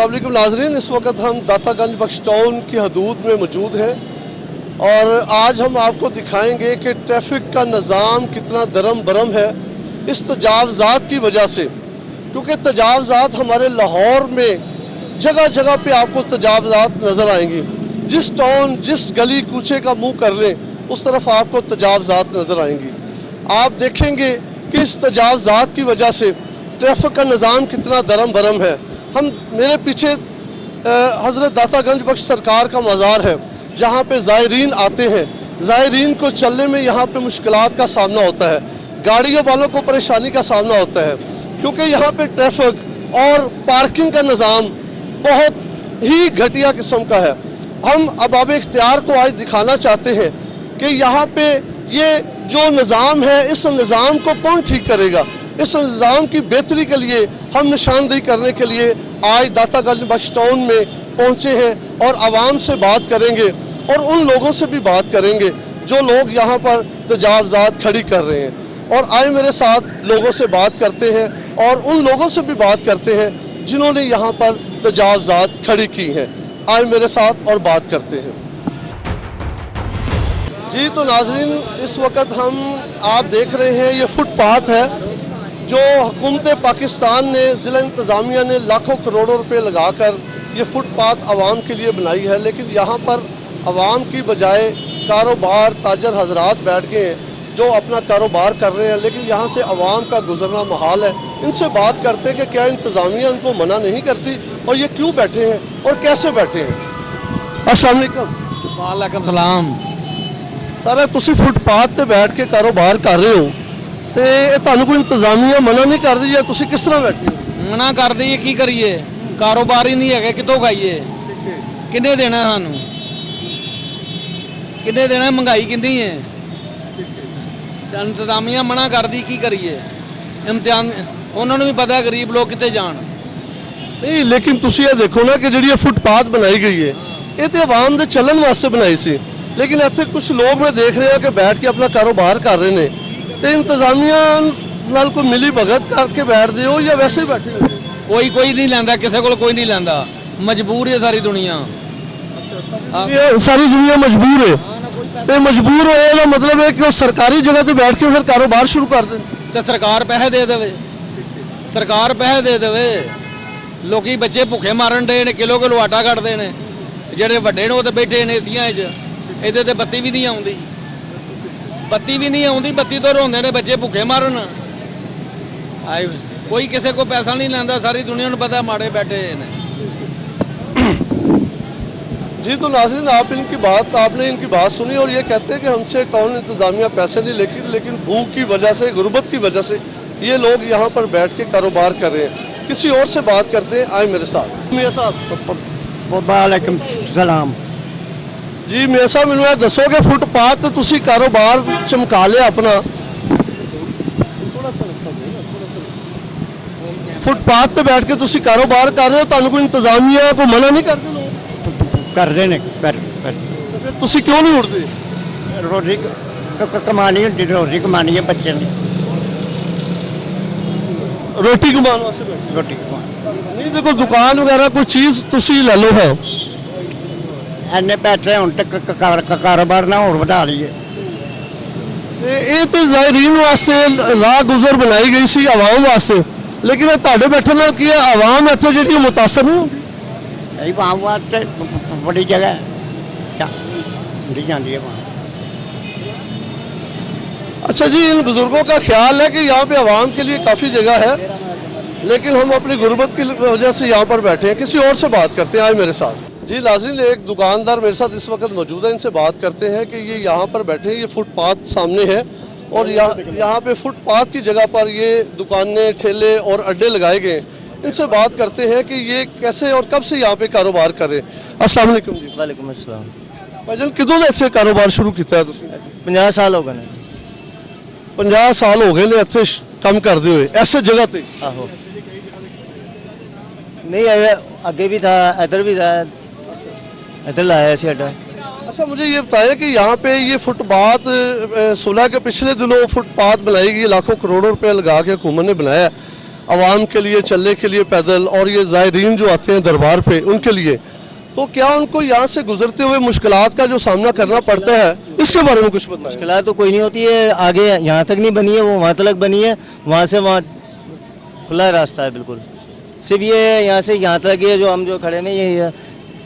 अस्सलाम वालेकुम नाज़रीन, इस वक्त हम दातागंज बख्श टाउन की हदूद में मौजूद हैं और आज हम आपको दिखाएंगे कि ट्रैफिक का निज़ाम कितना दरम बरम है इस तजावज़ात की वजह से। क्योंकि तजावज़ात हमारे लाहौर में जगह जगह पे आपको तजावज़ात नज़र आएंगी। जिस टाउन जिस गली कूचे का मुंह कर लें उस तरफ आपको तजावज़ात नज़र आएंगी। आप देखेंगे कि इस तजावज़ात की वजह से ट्रैफिक का निज़ाम कितना दरम बरम है। हम मेरे पीछे हज़रत दातागंज बख्श सरकार का मज़ार है जहाँ पे ज़ायरीन आते हैं। ज़ायरीन को चलने में यहाँ पे मुश्किलात का सामना होता है, गाड़ियों वालों को परेशानी का सामना होता है क्योंकि यहाँ पे ट्रैफिक और पार्किंग का निज़ाम बहुत ही घटिया किस्म का है। हम अबाब इख्तियार को आज दिखाना चाहते हैं कि यहाँ पे ये जो निज़ाम है इस निज़ाम को कौन ठीक करेगा। इस निज़ाम की बेहतरी के लिए हम निशानदेही करने के लिए आज दातागंज बख्श टाउन में पहुँचे हैं और आवाम से बात करेंगे और उन लोगों से भी बात करेंगे जो लोग यहाँ पर तजावज़ात खड़ी कर रहे हैं। और आए मेरे साथ लोगों से बात करते हैं और उन लोगों से भी बात करते हैं जिन्होंने यहाँ पर तजावज़ात खड़ी की हैं। आए मेरे साथ और बात करते हैं। जी तो नाज़रीन, इस वक्त हम आप देख रहे हैं ये फुटपाथ है जो हुकूमत पाकिस्तान ने ज़िला इंतज़ामिया ने लाखों करोड़ों रुपए लगाकर ये फुटपाथ आवाम के लिए बनाई है। लेकिन यहाँ पर आवाम की बजाय कारोबार ताजर हजरात बैठ गए हैं जो अपना कारोबार कर रहे हैं, लेकिन यहाँ से आवाम का गुजरना महाल है। इनसे बात करते हैं कि क्या इंतज़ामिया इनको मना नहीं करती और ये क्यों बैठे हैं और कैसे बैठे हैं। अस्सलाम वालेकुम। वालेकुम सलाम। सर तुसी फुटपाथ पे बैठ के कारोबार कर रहे हो तो ਤੁਹਾਨੂੰ कोई इंतज़ामिया मना नहीं कर दी या तुसी किस तरह बैठे हो? मना कर दी की करिए, कारोबार ही नहीं है, कितों खाइए, किन्ने देना सानू, किन्ने देना, महंगाई कितनी है, इंतज़ामिया मना कर दी की करिए। इम्तिहान उन्होंने भी पता है गरीब लोग कितने जान। नहीं लेकिन तुसी ये देखो ना कि जी फुटपाथ बनाई गई है ये तो आवाम के चलन वास्ते बनाई सी, लेकिन इतने कुछ लोग मैं देख रहे हैं कि बैठ के अपना कारोबार कर रहे हैं तो इंतज़ामिया नाल कोई मिली भगत करके बैठ दे हो या वैसे ही बैठे हो? कोई नहीं लैंदा, किसी को कोई नहीं लैंदा, मजबूर है सारी दुनिया। ये सारी दुनिया मजबूर है तो मजबूर होए का मतलब है कि वो सरकारी जगह पे बैठ के फिर कारोबार शुरू कर दें तो सरकार पैसे दे देवे, सरकार पैसे दे देवे। लोकी बच्चे भुखे मारन डे ने, किलो किलो आटा कटते हैं, ਜਿਹੜੇ ਵੱਡੇ ਨੇ ਉਹ ਤਾਂ ਬੈਠੇ ਨੇ ਏਸੀਆਂ 'ਚ, ਇਹਦੇ ਤੇ ਬੱਤੀ ਵੀ ਨਹੀਂ ਆਉਂਦੀ, ਬੱਤੀ ਵੀ ਨਹੀਂ ਆਉਂਦੀ, ਬੱਤੀ ਤੋਂ ਰੋਂਦੇ ਨੇ ਬੱਚੇ ਭੁੱਖੇ ਮਾਰਨ। ਆਏ कोई किसी को पैसा नहीं लेंदा, सारी दुनिया को पता माड़े बैठे ने। जी तो नाज़रीन आपने इनकी बात सुनी और ये कहते हैं कि हमसे टाउन इंतज़ामिया पैसे नहीं लेकिन भूख की वजह से, गुर्बत की वजह से ये लोग यहाँ पर बैठ के कारोबार कर रहे हैं। किसी और से बात करते हैं, आए मेरे साथ। मियाँ साहब। वालेकुम सलाम जी मियाँ साहब, मैंने ये दसो कि फुटपाथ तो तुसी कारोबार चमका लिया अपना, फुटपाथ पे बैठ के तुसी कारोबार कर रहे हो, तुहानू कोई इंतज़ामिया को मना नहीं करते लोग? करते ने कर तो फिर तुसी क्यों नहीं उठते? रोटी कमानी होती, रोटी कमानी है बच्चे ने, रोटी कमाने वास्ते बैठे रोटी कमानी नहीं। देखो दुकान वगैरह कोई चीज़ तुसी ले लो है, इन्ने पैसे हूँ कारोबार ना होर बढ़ा लीए। ये तो ज़ायरीन वास्ते राह गुजर बनाई गई सी आवाम वास्ते, लेकिन तुहाडे बैठे नाल की आवाम इत्थे जिहड़ी मुतासर नहीं होंदी? यही वहाँ वास्ते बड़ी जगह है जाती है वहाँ। अच्छा जी, इन बुज़ुर्गों का ख्याल है कि यहाँ पे आवाम के लिए काफ़ी जगह है, लेकिन हम अपनी गुर्बत की वजह से यहाँ पर बैठे हैं। किसी और से बात करते हैं, आए मेरे साथ। जी नाज़रीन, एक दुकानदार मेरे साथ इस वक्त मौजूद है, इनसे बात करते हैं कि ये यहाँ पर बैठे हैं, ये फुटपाथ सामने है और यहाँ पे फुटपाथ की जगह पर ये दुकानें, ठेले और अड्डे लगाए गए हैं। इनसे बात करते हैं कि ये कैसे और कब से यहाँ पे कारोबार कर रहे हैं। अस्सलाम वालेकुम जी। वालेकुम अस्सलाम। भाईजान कितों से इत्थे कारोबार शुरू किया है तुसीं? 50 साल हो गए ने। 50 साल हो गए ने इत्थे काम करते हुए ऐसे जगह पे? आहो नहीं आगे भी था, इधर भी था, इधर लाया सी अड्डा। अच्छा मुझे ये बताया कि यहाँ पे ये फुटपाथ 16 के पिछले दिनों फुटपाथ बनाई गई, लाखों करोड़ों रुपए लगा के हुकूमत ने बनाया है आवाम के लिए चलने के लिए पैदल, और ये ज़ायरीन जो आते हैं दरबार पे उनके लिए, तो क्या उनको यहाँ से गुजरते हुए मुश्किलात का जो सामना करना पड़ता है, इसके बारे में कुछ बताएं। मुश्किल तो कोई नहीं होती है, आगे यहाँ तक नहीं बनी है, वो वहाँ तक बनी है, वहाँ से वहाँ खुला रास्ता है बिल्कुल। सिर्फ ये यहाँ से यहाँ तक ये जो हम जो खड़े हैं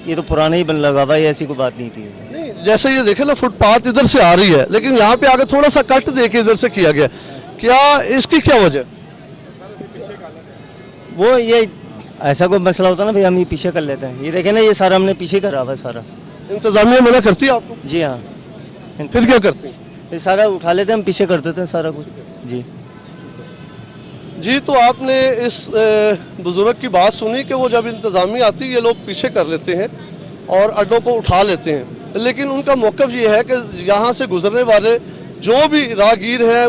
ये तो पुराना ही बन लगा हुआ है, ऐसी कोई बात नहीं थी। नहीं, जैसे ये देखे ना, फुटपाथ इधर से आ रही है, लेकिन यहाँ पे आगे थोड़ा सा कट दे के इधर से किया गया, क्या इसकी क्या वजह? वो ये ऐसा कोई मसला होता ना भाई, हम ये पीछे कर लेते हैं। ये देखें ना, ये सारा हमने पीछे करा हुआ है सारा। इंतजामिया मना करती है आपको? जी हाँ। फिर क्या करती हैं? ये सारा उठा लेते हैं, हम पीछे कर देते हैं सारा कुछ। जी जी, तो आपने इस बुजुर्ग की बात सुनी कि वो जब इंतजामिया आती है ये लोग पीछे कर लेते हैं और अड्डों को उठा लेते हैं, लेकिन उनका मौक़िफ़ ये है कि यहाँ से गुजरने वाले जो भी राहगीर हैं,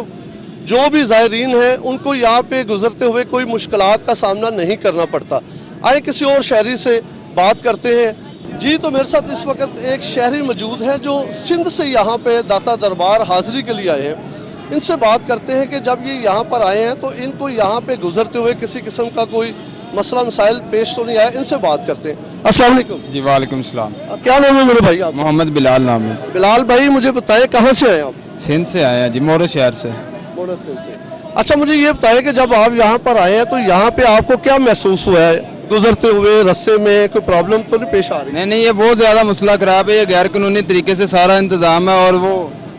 जो भी ज़ायरीन हैं, उनको यहाँ पे गुजरते हुए कोई मुश्किलात का सामना नहीं करना पड़ता। आए किसी और शहरी से बात करते हैं। जी, तो मेरे साथ इस वक्त एक शहरी मौजूद है जो सिंध से यहाँ पे दाता दरबार हाज़िरी के लिए आए हैं। इनसे बात करते हैं कि जब ये यहाँ पर आए हैं तो इनको यहाँ पे गुजरते हुए किसी किस्म का कोई मसला मसाइल पेश तो नहीं आया। इनसे बात करते हैं। अस्सलाम वालेकुम। जी वालेकुम सलाम। क्या नाम है मेरे भाई? आप? मोहम्मद बिलाल नाम है। बिलाल भाई, मुझे बताइए कहाँ से आए आप? सिंध से आए हैं जी, मोरो शहर से। अच्छा, मुझे ये बताइए कि जब आप यहाँ पर आए हैं तो यहाँ पे आपको क्या महसूस हुआ है गुजरते हुए? रास्ते में कोई प्रॉब्लम तो नहीं पेश आ रही? नहीं, ये बहुत ज़्यादा मसला ख़राब है, ये गैर कानूनी तरीके से सारा इंतज़ाम है, और वो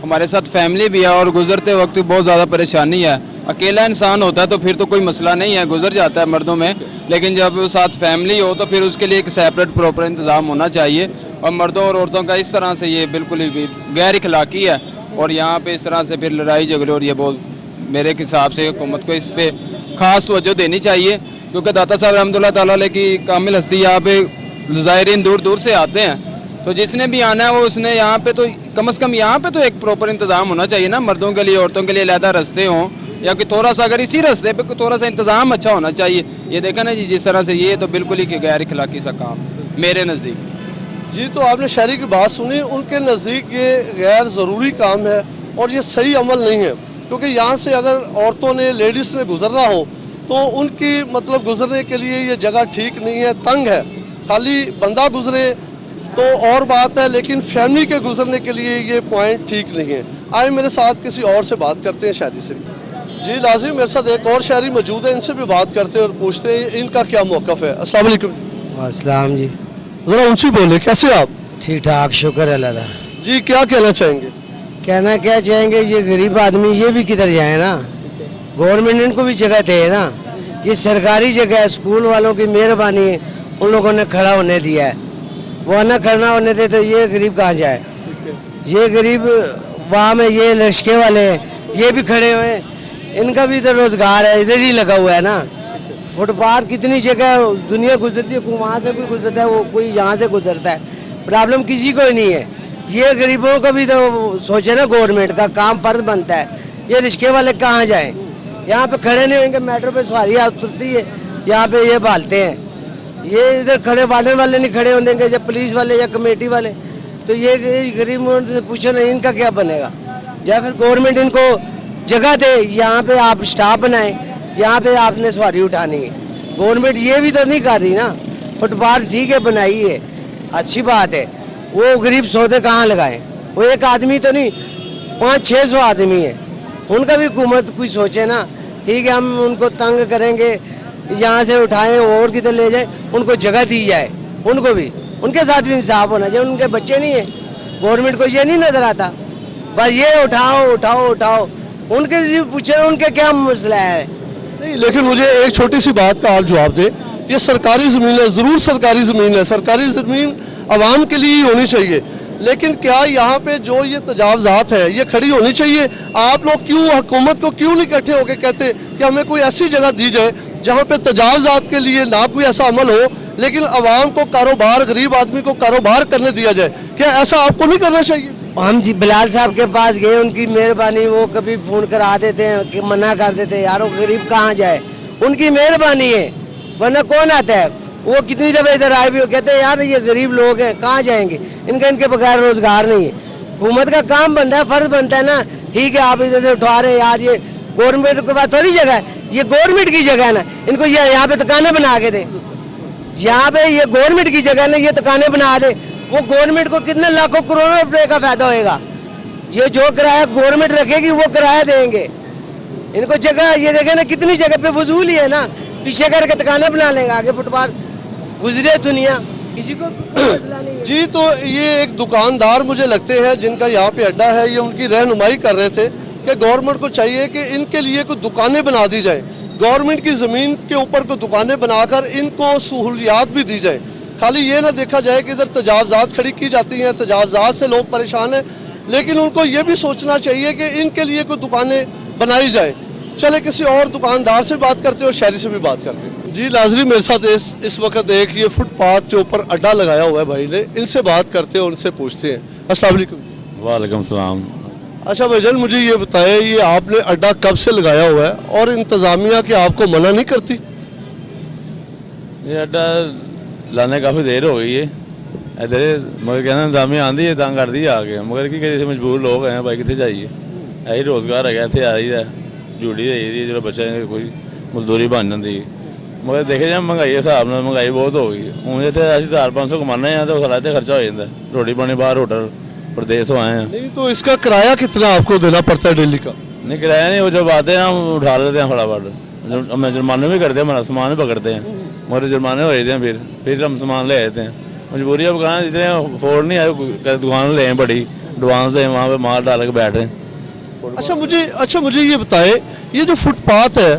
हमारे साथ फैमिली भी है, और गुजरते वक्त बहुत ज़्यादा परेशानी है। अकेला इंसान होता है तो फिर तो कोई मसला नहीं है, गुजर जाता है मर्दों में, लेकिन जब साथ फैमिली हो तो फिर उसके लिए एक सेपरेट प्रॉपर इंतज़ाम होना चाहिए। और मर्दों और औरतों का इस तरह से ये बिल्कुल ही गैर इखलाकी है, और यहाँ पे इस तरह से फिर लड़ाई झगड़े, और ये बहुत मेरे हिसाब से हुकूमत को इस पर ख़ास तवज्जो देनी चाहिए, क्योंकि दाता साहब रहमतुल्लाह ताला अलैह की कामिल हस्ती यहाँ पे ज़ायरीन दूर दूर से आते हैं, तो जिसने भी आना है वो उसने यहाँ पे तो कम से कम यहाँ पे तो एक प्रॉपर इंतज़ाम होना चाहिए ना, मर्दों के लिए औरतों के लिए अलहदा रास्ते हों, या कि थोड़ा सा अगर इसी रास्ते पे थोड़ा सा इंतज़ाम अच्छा होना चाहिए। ये देखा ना जी, जिस तरह से ये तो बिल्कुल ही गैर इखलाकी सा काम मेरे नज़दीक। जी, तो आपने शहरी की बात सुनी, उनके नज़दीक ये गैर ज़रूरी काम है और ये सही अमल नहीं है, क्योंकि यहाँ से अगर औरतों ने, लेडीज़ ने गुजरना हो तो उनकी मतलब गुजरने के लिए ये जगह ठीक नहीं है, तंग है। खाली बंदा गुजरे तो और बात है, लेकिन फैमिली के गुजरने के लिए ये पॉइंट ठीक नहीं है। आए मेरे साथ किसी और से बात करते हैं, शहरी से। जी लाजिम, मेरे साथ एक और शहरी मौजूद है, इनसे भी बात करते हैं और पूछते हैं इनका क्या मौक़िफ़ है। अस्सलाम वालेकुम। अस्सलाम जी। ज़रा ऊँची बोले, कैसे आप? ठीक ठाक, शुक्र अल्लाह का। जी, क्या कहना चाहेंगे? कहना क्या चाहेंगे, ये गरीब आदमी ये भी किधर जाए ना, गवर्नमेंट इनको भी जगह दे ना। ये सरकारी जगह है, स्कूल वालों की मेहरबानी है, उन लोगों ने खड़ा होने दिया है, वो ना खड़ा होने दे तो ये गरीब कहाँ जाए? ये गरीब वहाँ में ये लश्के वाले हैं, ये भी खड़े हुए हैं, इनका भी तो रोजगार है, इधर ही लगा हुआ है ना। फुटपाथ कितनी जगह दुनिया गुजरती है, वहाँ से भी गुजरता है, वो कोई यहाँ से गुजरता है, प्रॉब्लम किसी को ही नहीं है। ये गरीबों का भी तो सोचे ना, गवर्नमेंट का काम फर्ज बनता है। ये रिश्के वाले कहाँ जाएं? यहाँ पे खड़े नहीं होंगे, मेट्रो पे सवारी उतरती है, यहाँ पे ये बालते हैं। ये इधर खड़े वार्डन वाले नहीं खड़े होंगे, जब पुलिस वाले या कमेटी वाले, तो ये गरीब से पूछो ना, इनका क्या बनेगा? या फिर गवर्नमेंट इनको जगह दे, यहाँ पे आप स्टाफ बनाएं, यहाँ पे आपने सवारी उठानी है। गवर्नमेंट ये भी तो नहीं कर रही ना। फुटपाथ ठीक है, बनाई है, अच्छी बात है, वो गरीब सौदे कहाँ लगाए? वो एक आदमी तो नहीं, 500-600 आदमी है, उनका भी हुकूमत कुछ सोचे ना। ठीक है, हम उनको तंग करेंगे, यहाँ से उठाएं और किधर ले जाए, उनको जगह दी जाए, उनको भी, उनके साथ भी इंसाफ होना चाहिए। उनके बच्चे नहीं है, गवर्नमेंट को ये नहीं नजर आता, बस ये उठाओ उठाओ उठाओ, उनके से पूछे उनके क्या मसला है। नहीं, लेकिन मुझे एक छोटी सी बात का आप जवाब दें। ये सरकारी ज़मीन है, ज़रूर सरकारी ज़मीन है, सरकारी ज़मीन आवाम के लिए ही होनी चाहिए, लेकिन क्या यहाँ पे जो ये तजावज़ात है ये खड़ी होनी चाहिए? आप लोग क्यों, हुकूमत को क्यों नहीं इकट्ठे होकर कहते कि हमें कोई ऐसी जगह दी जाए जहाँ पे तजावज़ात के लिए ना कोई ऐसा अमल हो, लेकिन आवाम को कारोबार, गरीब आदमी को कारोबार करने दिया जाए? क्या ऐसा आपको नहीं करना चाहिए? हम जी बिलाल साहब के पास गए, उनकी मेहरबानी, वो कभी फ़ोन करा देते हैं कि मना कर देते हैं, यार वो गरीब कहाँ जाए, उनकी मेहरबानी है, वरना कौन आता है? वो कितनी दफ़े इधर आए भी, कहते हैं यार ये गरीब लोग हैं, कहाँ जाएंगे, इनके बगैर रोजगार नहीं है। हुकूमत का काम बनता है, फ़र्ज बनता है ना। ठीक है, आप इधर से उठा रहे हैं यार, ये गवर्नमेंट के पास थोड़ी जगह है, ये गवर्नमेंट की जगह है ना, इनको ये यहाँ पे दुकानें बना के दे। यहाँ पे ये गवर्नमेंट की जगह है ना, ये दुकानें बना दे। वो गवर्नमेंट को कितने लाखों करोड़ों रुपए का फायदा होएगा। ये जो किराया गवर्नमेंट रखेगी वो किराया देंगे। इनको जगह ये देखे ना, कितनी जगह पे फजूल ही है ना, पीछे करके दुकानें बना लेंगे, आगे फुटपाथ गुजरे दुनिया, किसी को मसला नहीं है। जी, तो ये एक दुकानदार मुझे लगते हैं जिनका यहाँ पे अड्डा है, ये उनकी रहनुमाई कर रहे थे कि गवर्नमेंट को चाहिए कि इनके लिए कुछ दुकानें बना दी जाए, गवर्नमेंट की ज़मीन के ऊपर कुछ दुकानें बनाकर इनको सहूलियात भी दी जाए। खाली ये ना देखा जाए कि इधर तजावज़ात खड़ी की जाती हैं, तजावज़ात से लोग परेशान हैं, लेकिन उनको ये भी सोचना चाहिए कि इनके लिए कुछ दुकानें बनाई जाए। चले किसी और दुकानदार से बात करते हैं और शहरी से भी बात करते हैं। जी नाज़रीन, मेरे साथ इस वक्त एक ये फुटपाथ के ऊपर अड्डा लगाया हुआ है भाई ने, इनसे बात करते हैं, उनसे पूछते हैं। अस्सलाम वालेकुम। वालेकुम सलाम। अच्छा भाईजान, मुझे ये बताएं, ये आपने अड्डा कब से लगाया हुआ है और इंतज़ामिया की आपको मना नहीं करती? ये अड्डा लाने काफ़ी देर हो गई है इधर, मगर कहना इंतजामिया आंदी है तंग कर दी आके, मगर की करिए मजबूर लोग हैं भाई, कितने चाहिए यही रोज़गार है, इतने आ रही है जूड़ी रही जो बच्चे कोई मजदूरी बन जाती है, मगर देखे जाए महंगाई के हिसाब से महंगाई बहुत हो गई। हूँ इतने असं 400-500 कमाने हैं तो सारा इतने खर्चा हो जाता है, रोटी पानी बाहर होटल प्रदेश से आए हैं। नहीं तो इसका किराया कितना आपको देना पड़ता है डेली का? नहीं किराया नहीं, वो जब आते हैं हम उठा लेते हैं फटाफट, हम जुर्माने भी करते हैं, हमारा सामान भी पकड़ते हैं, मगर जुर्माने हो जाते हैं, फिर हम सामान ले आते हैं। मजबूरी अब कहाँ जितने अफोर्ड नहीं आए, दुकान ले बड़ी एडवांस दें, वहाँ पे माल डाल के बैठे। अच्छा मुझे ये बताएं, ये जो फुटपाथ है,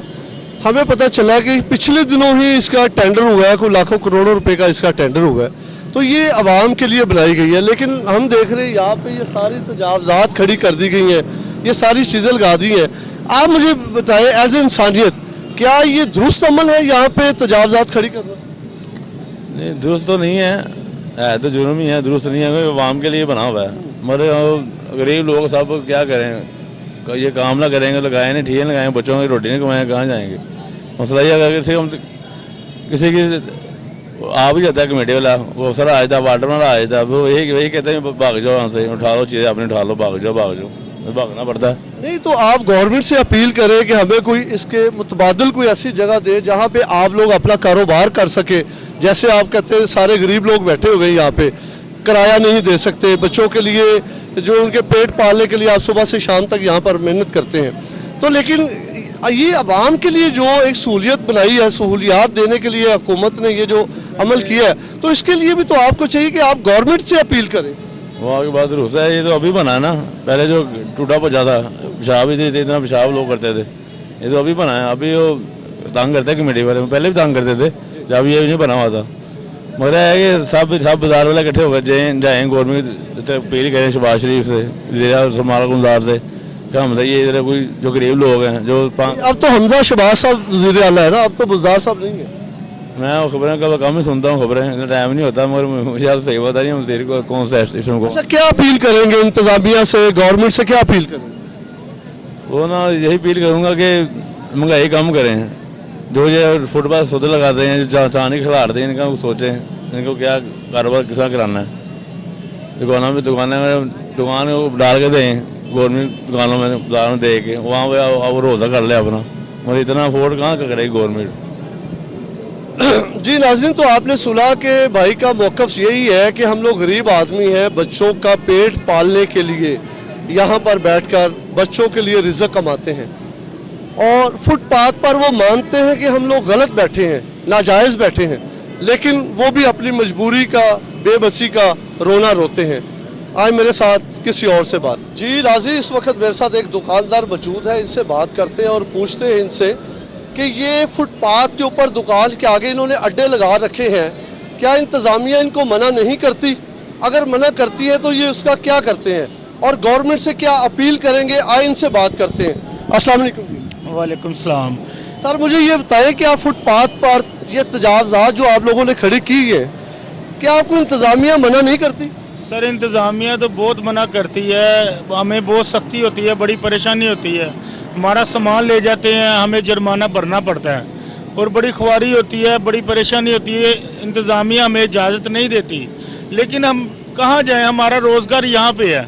हमें पता चला कि पिछले दिनों ही इसका टेंडर हुआ है, कोई लाखों करोड़ों रुपए का इसका टेंडर हुआ है, तो ये आवाम के लिए बनाई गई है, लेकिन हम देख रहे हैं यहाँ पे ये सारी तजावज़ात खड़ी कर दी गई हैं, ये सारी चीज़ें लगा दी हैं। आप मुझे बताएं एज ए इंसानियत, क्या ये दुरुस्त अमल है यहाँ पे तजावज़ात खड़ी करना? नहीं दुरुस्त तो नहीं है तो जुर्म ही है, दुरुस्त नहीं है, आवाम के लिए बना हुआ है, मगर गरीब लोग सब क्या करें, ये काम ना करेंगे, लगाए नहीं, ठीक लगाएंगे, बच्चों की रोटी नहीं कमाएंगे, कहाँ जाएंगे? मसला ये अगर किसी की आ भी जाता है कमेटी वाला, वो सर आ जाता, वाटर वाला आ जाता, वो वही कहते हैं भाग जाओ वहाँ से, उठा लो चीज़ें अपनी, उठा लो, भाग जाओ भागना पड़ता है। नहीं तो आप गवर्नमेंट से अपील करें कि हमें कोई इसके मुतबादिल कोई ऐसी जगह दे जहाँ पे आप लोग अपना कारोबार कर सके। जैसे आप कहते हैं सारे गरीब लोग बैठे हुए हैं यहाँ पे, किराया नहीं दे सकते, बच्चों के लिए जो उनके पेट पालने के लिए आप सुबह से शाम तक यहाँ पर मेहनत करते हैं, तो लेकिन ये आवाम के लिए जो एक सहूलियत बनाई है, सहूलियात देने के लिए हुकूमत ने ये जो अमल किया है, तो इसके लिए भी तो आपको चाहिए कि आप गवर्नमेंट से अपील करें। वो आपकी बात दुरुस्त है, ये तो अभी बना है ना, पहले जो टूटा पचा था, पेशाब ही थे, इतना पेशाब लोग करते थे, ये तो अभी बना है, अभी वो तंग करते हैं कमेटी वाले, पहले भी तंग करते थे जब ये नहीं बना हुआ था, मगर है कि सब बाजार वाले इकट्ठे होकर जाएँ गवर्नमेंट अपील करें शहबाज शरीफ से, ज़िला गुलजार से, क्या हम ये इधर कोई जो गरीब लोग हैं जो अब तो हमजा शहबाज साहब वज़ीर आला है ना, अब तो गुलजार साहब नहीं है। मैं खबरें का कम ही सुनता हूँ, खबरें इतना टाइम नहीं होता, मगर मुझे आप सही बता नहीं वज़ीर को कौन सा स्टेशन को। अच्छा, क्या अपील करेंगे इंतजामिया से, गवर्नमेंट से क्या अपील करेंगे? वो ना यही अपील करूँगा कि महंगाई कम करें, जो ये फुटपाथ सौदे लगाते हैं, जो चांदी खिलाते हैं, इनका सोचें इनको क्या कारोबार किस कराना है, दुकान में डाल के दें, गवर्नमेंट दुकानों में दे के वहाँ पे अब रोज़ा कर ले अपना, मगर इतना अफोर्ड कहाँ करेगी गवर्नमेंट। जी नाज़रीन, तो आपने सुना कि भाई का मौक़िफ़ यही है कि हम लोग गरीब आदमी हैं, बच्चों का पेट पालने के लिए यहाँ पर बैठकर बच्चों के लिए रिज़्क़ कमाते हैं, और फुटपाथ पर वो मानते हैं कि हम लोग गलत बैठे हैं, नाजायज़ बैठे हैं, लेकिन वो भी अपनी मजबूरी का, बेबसी का रोना रोते हैं। आज मेरे साथ किसी और से बात। जी नाज़रीन, इस वक्त मेरे साथ एक दुकानदार मौजूद है, इनसे बात करते हैं और पूछते हैं इनसे कि ये फुटपाथ के ऊपर दुकान के आगे इन्होंने अड्डे लगा रखे हैं, क्या इंतज़ामिया इनको मना नहीं करती? अगर मना करती है तो ये उसका क्या करते हैं और गवर्नमेंट से क्या अपील करेंगे? आए इनसे बात करते हैं। अस्सलाम वालेकुम। वालेकुम सलाम। सर मुझे ये बताएं कि आप फुटपाथ पर ये तजावज़ात जो आप लोगों ने खड़ी की है, क्या आपको इंतज़ामिया मना नहीं करती? सर इंतज़ामिया तो बहुत मना करती है, हमें बहुत सख्ती होती है, बड़ी परेशानी होती है, हमारा सामान ले जाते हैं, हमें जुर्माना भरना पड़ता है और बड़ी ख्वारी होती है, बड़ी परेशानी होती है, इंतज़ामिया हमें इजाज़त नहीं देती, लेकिन हम कहाँ जाएं, हमारा रोज़गार यहाँ पे है,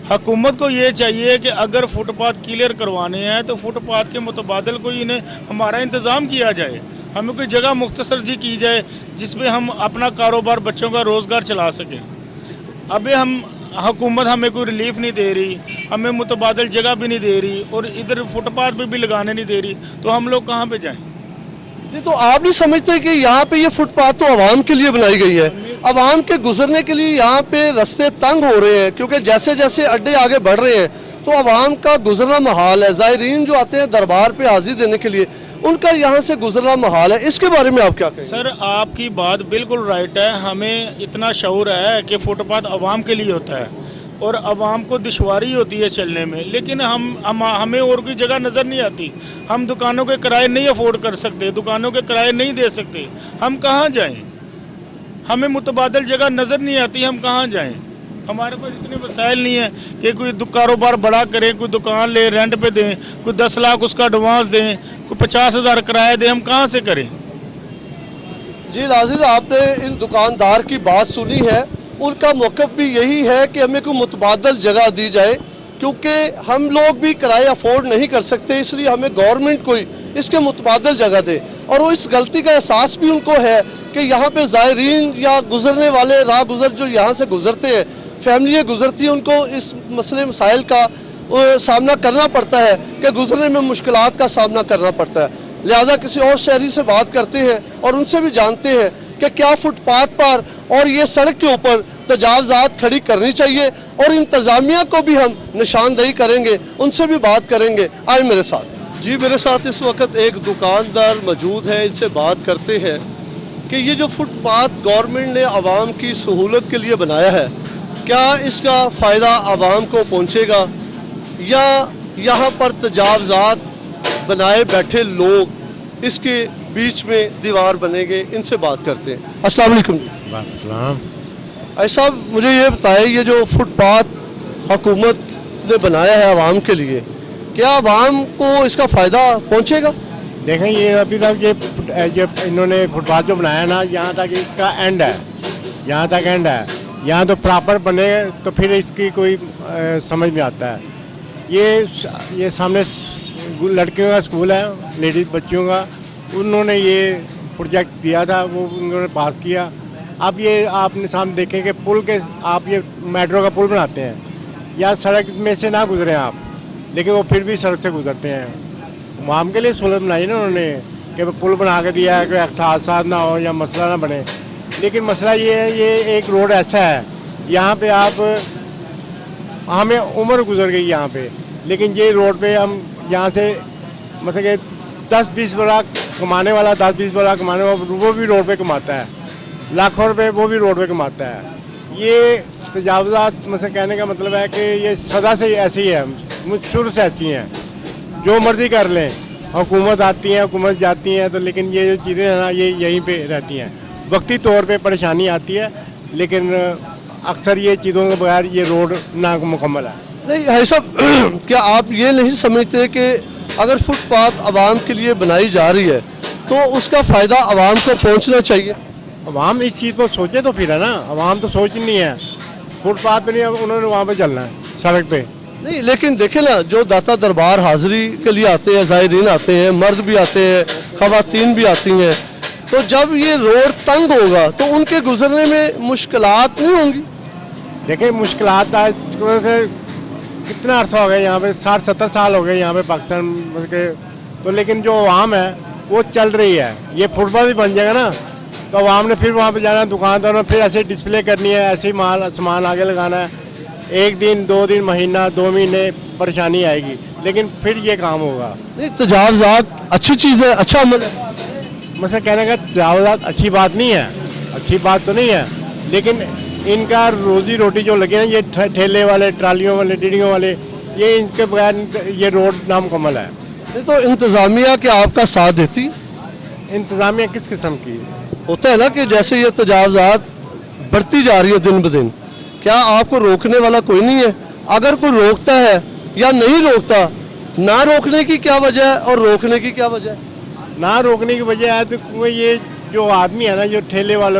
हुकूमत को ये चाहिए कि अगर फुटपाथ क्लियर करवाने हैं तो फुटपाथ के मुतबादल कोई इन्हें हमारा इंतज़ाम किया जाए, हमें कोई जगह मुख्तसर जी की जाए जिसमें हम अपना कारोबार, बच्चों का रोज़गार चला सकें। अभी हुकूमत हमें कोई रिलीफ नहीं दे रही, हमें मुतबादल जगह भी नहीं दे रही और इधर फुटपाथ पे भी लगाने नहीं दे रही, तो हम लोग कहाँ पे जाएं? नहीं, तो आप नहीं समझते कि यहाँ पे ये फुटपाथ तो आवाम के लिए बनाई गई है, आवाम के गुजरने के लिए यहाँ पे रास्ते तंग हो रहे हैं, क्योंकि जैसे जैसे अड्डे आगे बढ़ रहे हैं तो आवाम का गुजरना महाल है। ज़ायरीन जो आते हैं दरबार पे हाजिरी देने के लिए, उनका यहाँ से गुजरना महाल है। इसके बारे में आप क्या कहें? सर, आपकी बात बिल्कुल राइट है, हमें इतना शऊर है कि फुटपाथ आवाम के लिए होता है और आवाम को दुश्वारी होती है चलने में, लेकिन हमें और कोई जगह नज़र नहीं आती। हम दुकानों के किराए नहीं अफोर्ड कर सकते, दुकानों के किराए नहीं दे सकते, हम कहाँ जाएं? हमें मुतबादल जगह नज़र नहीं आती, हम कहाँ जाएं? हमारे पास इतने वसाइल नहीं है कि कोई कारोबार बड़ा करें, कोई दुकान ले रेंट पे दें, कोई 10 लाख उसका एडवांस दें, कोई 50,000 किराया दें, हम कहाँ से करें? जी नाज़रीन, आपने इन दुकानदार की बात सुनी है, उनका मौक़िफ़ भी यही है कि हमें कोई मुतबादल जगह दी जाए, क्योंकि हम लोग भी किराया अफोर्ड नहीं कर सकते, इसलिए हमें गवर्नमेंट कोई इसके मुतबादल जगह दे। और वो इस गलती का एहसास भी उनको है कि यहाँ पे ज़ायरीन या गुजरने वाले राह गुज़र जो यहाँ से गुजरते हैं, फैमिलियाँ गुजरती हैं, उनको इस मसले मसाइल का सामना करना पड़ता है कि गुजरने में मुश्किलात का सामना करना पड़ता है। लिहाजा किसी और शहरी से बात करते हैं और उनसे भी जानते हैं कि क्या फुटपाथ पर और ये सड़क के ऊपर तजावज़ात खड़ी करनी चाहिए, और इंतज़ामिया को भी हम निशानदेही करेंगे, उनसे भी बात करेंगे। आए मेरे साथ। जी, मेरे साथ इस वक्त एक दुकानदार मौजूद है, इनसे बात करते हैं कि ये जो फुटपाथ गवर्नमेंट ने आवाम की सहूलत के लिए बनाया है, क्या इसका फ़ायदा आवाम को पहुँचेगा या यहाँ पर तजावज़ात बनाए बैठे लोग इसके बीच में दीवार बनेंगे? इनसे बात करते हैं। अस्सलाम वालेकुम। ऐसा मुझे ये बताएं, ये जो फुटपाथ हुकूमत ने बनाया है आवाम के लिए, क्या आवाम को इसका फ़ायदा पहुँचेगा? देखें, ये अभी तक ये इन्होंने फुटपाथ जो बनाया ना, यहाँ तक इसका एंड है, यहाँ तक एंड है। यहाँ तो प्रॉपर बने तो फिर इसकी कोई समझ में आता है। ये सामने लड़कियों का स्कूल है, लेडीज़ बच्चियों का, उन्होंने ये प्रोजेक्ट दिया था, वो उन्होंने पास किया। अब ये आपने सामने देखें कि पुल के आप ये मेट्रो का पुल बनाते हैं, या सड़क में से ना गुजरें आप, लेकिन वो फिर भी सड़क से गुजरते हैं। आवाम के लिए सहूलत बनाई ना उन्होंने कि पुल बना के दिया है, कोई हादसा ना हो या मसला ना बने। लेकिन मसला ये है, ये एक रोड ऐसा है, यहाँ पे आप हमें उम्र गुजर गई यहाँ पे, लेकिन ये रोड पे हम यहाँ से मतलब कि 10-20 लाख कमाने वाला 10-20 लाख कमाने वाला वो भी रोड पे कमाता है, लाखों रुपए वो भी रोड पे कमाता है। ये तजावज़ात मतलब कहने का मतलब है कि ये सदा से ऐसी है, शुरू से ऐसी हैं, जो मर्ज़ी कर लें। हुकूमत आती है, हुकूमत जाती है, तो लेकिन ये जो चीज़ें हैं ना, ये यहीं पे रहती हैं। वक्ती तौर पे परेशानी आती है, लेकिन अक्सर ये चीज़ों के बगैर ये रोड नामुकम्मल है। नहीं है सब। क्या आप ये नहीं समझते कि अगर फुटपाथ आवाम के लिए बनाई जा रही है तो उसका फ़ायदा आवाम को पहुंचना चाहिए? आवाम इस चीज़ को सोचे तो फिर है ना, आवाम तो सोच नहीं है। फुटपाथ पे नहीं, उन्होंने वहाँ पे चलना है, सड़क पे नहीं। लेकिन देखे ना, जो दाता दरबार हाजिरी के लिए आते हैं, ज़ायरीन आते हैं, मर्द भी आते हैं, ख़वातीन भी आती हैं, तो जब ये रोड तंग होगा तो उनके गुजरने में मुश्किलात नहीं होंगी? देखिए, मुश्किलात आज कितना अर्सा हो गया यहाँ पे, 60-70 साल हो गए यहाँ पे पाकिस्तान के, तो लेकिन जो आवाम है वो चल रही है। ये फुटपाथ भी बन जाएगा ना, तो आवाम ने फिर वहाँ पे जाना, दुकानदार में फिर ऐसे डिस्प्ले करनी है, ऐसे ही माल सामान आगे लगाना है। 1 दिन 2 दिन महीना 2 महीने परेशानी आएगी, लेकिन फिर ये काम होगा। नहीं, तजावज़ात अच्छी चीज़ है, अच्छा अमल है। मतलब कहने का तजावज़ात अच्छी बात नहीं है, अच्छी बात तो नहीं है, लेकिन इनका रोजी रोटी जो लगे ना, ये ठेले वाले, ट्रालियों वाले, डीडियों वाले, ये इनके बगैर ये रोड नामुकम्मल है। नहीं तो इंतज़ामिया क्या आपका साथ देती? इंतज़ामिया किस किस्म की होता है ना कि जैसे ये तजावज़ात बढ़ती जा रही है दिन ब दिन, क्या आपको रोकने वाला कोई नहीं है? अगर कोई रोकता है या नहीं रोकता, ना रोकने की क्या वजह है और रोकने की क्या वजह है? ना रोकने की वजह है तो ये जो आदमी है ना, जो ठेले वाले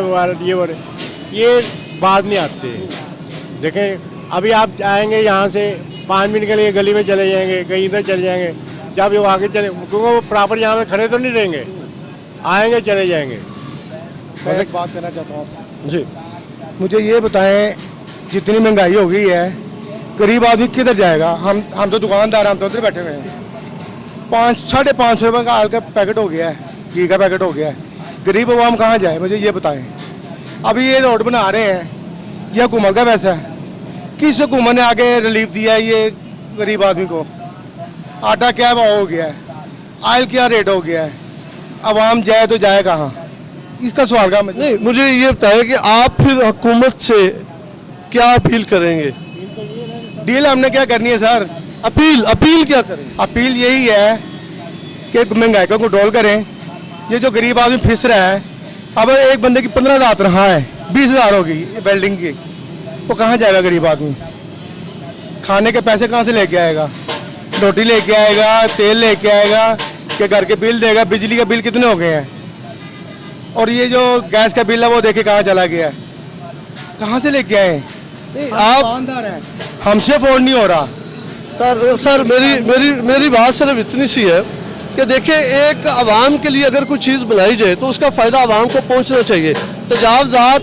ये बाद में आते हैं। देखें, अभी आप आएंगे यहाँ से 5 मिनट के लिए गली में चले जाएंगे, कहीं इधर चले जाएंगे, जब वो आगे चले, क्योंकि वो प्रॉपर यहाँ पे खड़े तो नहीं रहेंगे, आएंगे चले जाएंगे। मैं एक बात कहना चाहता हूँ जी, मुझे ये बताएं, जितनी महंगाई हो गई है, गरीब आदमी किधर जाएगा? हम तो दुकानदार, हम तो उधर बैठे हुए हैं। 5-5.5 रुपये का आल का पैकेट हो गया है, घी का पैकेट हो गया है। गरीब आवाम कहाँ जाए, मुझे ये बताएं। अभी ये रोड बना रहे हैं, यह हुकूमत का पैसा है। किस हुकूमत ने आगे रिलीफ दिया है ये गरीब आदमी को? आटा क्या भाव हो गया है, आयल क्या रेट हो गया है, आवाम जाए तो जाए कहाँ? इसका सवाल का नहीं, मुझे ये बताएं कि आप फिर हुकूमत से क्या अपील करेंगे? डील हमने क्या करनी है सर? अपील क्या करेंगे? अपील यही है कि महंगाई को कंट्रोल करें। ये जो गरीब आदमी फिस रहा है, अब एक बंदे की 15,000 तनख्वाह है, 20,000 होगी वेल्डिंग की, वो कहाँ जाएगा गरीब आदमी? खाने के पैसे कहाँ से लेके आएगा? रोटी लेके आएगा, तेल लेके आएगा, कि घर के बिल देगा? बिजली का बिल कितने हो गए हैं? और ये जो गैस का बिल है वो देखे कहाँ चला गया है? कहाँ से लेके आए? आप दुकानदार हैं, हमसे अफोर्ड नहीं हो रहा। सर मेरी बात सिर्फ इतनी सी है कि देखिए, एक आवाम के लिए अगर कोई चीज़ बनाई जाए तो उसका फ़ायदा आवाम को पहुंचना चाहिए। तजावज़ात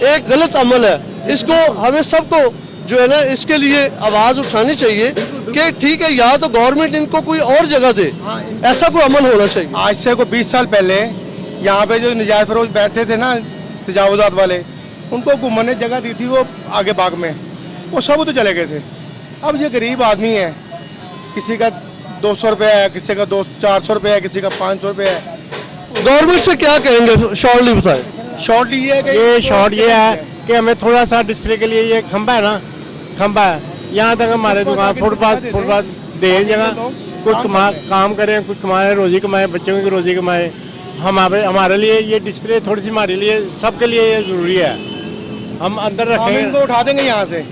एक गलत अमल है, इसको हमें सबको जो है ना इसके लिए आवाज़ उठानी चाहिए कि ठीक है, या तो गवर्नमेंट इनको कोई और जगह दे, ऐसा कोई अमल होना चाहिए। आज से को 20 साल पहले यहाँ पे जो नजायज़ फरोश बैठे थे ना, तजावुज़ात वाले, उनको हुकूमत ने जगह दी थी वो आगे बाग में, वो सब तो चले गए थे। अब ये गरीब आदमी है, किसी का 200 रुपये है, किसी का 400 रुपये है, किसी का 500 रुपये है। गवर्नमेंट से क्या कहेंगे, शॉर्टली बताएं। शॉर्टली ये है कि ये शॉर्ट ये है कि हमें थोड़ा सा डिस्प्ले के लिए ये खंबा है ना, खंबा है, यहाँ तक हमारे दुकान फुटपाथ दे जगह, कुछ काम करें, कुछ कमाए, रोजी कमाए, बच्चों की रोजी कमाए। हमारे लिए ये डिस्प्ले थोड़ी सी हमारे लिए, सबके लिए ये ज़रूरी है। हम अंदर हम रखें, इनको उठा देंगे यहाँ से,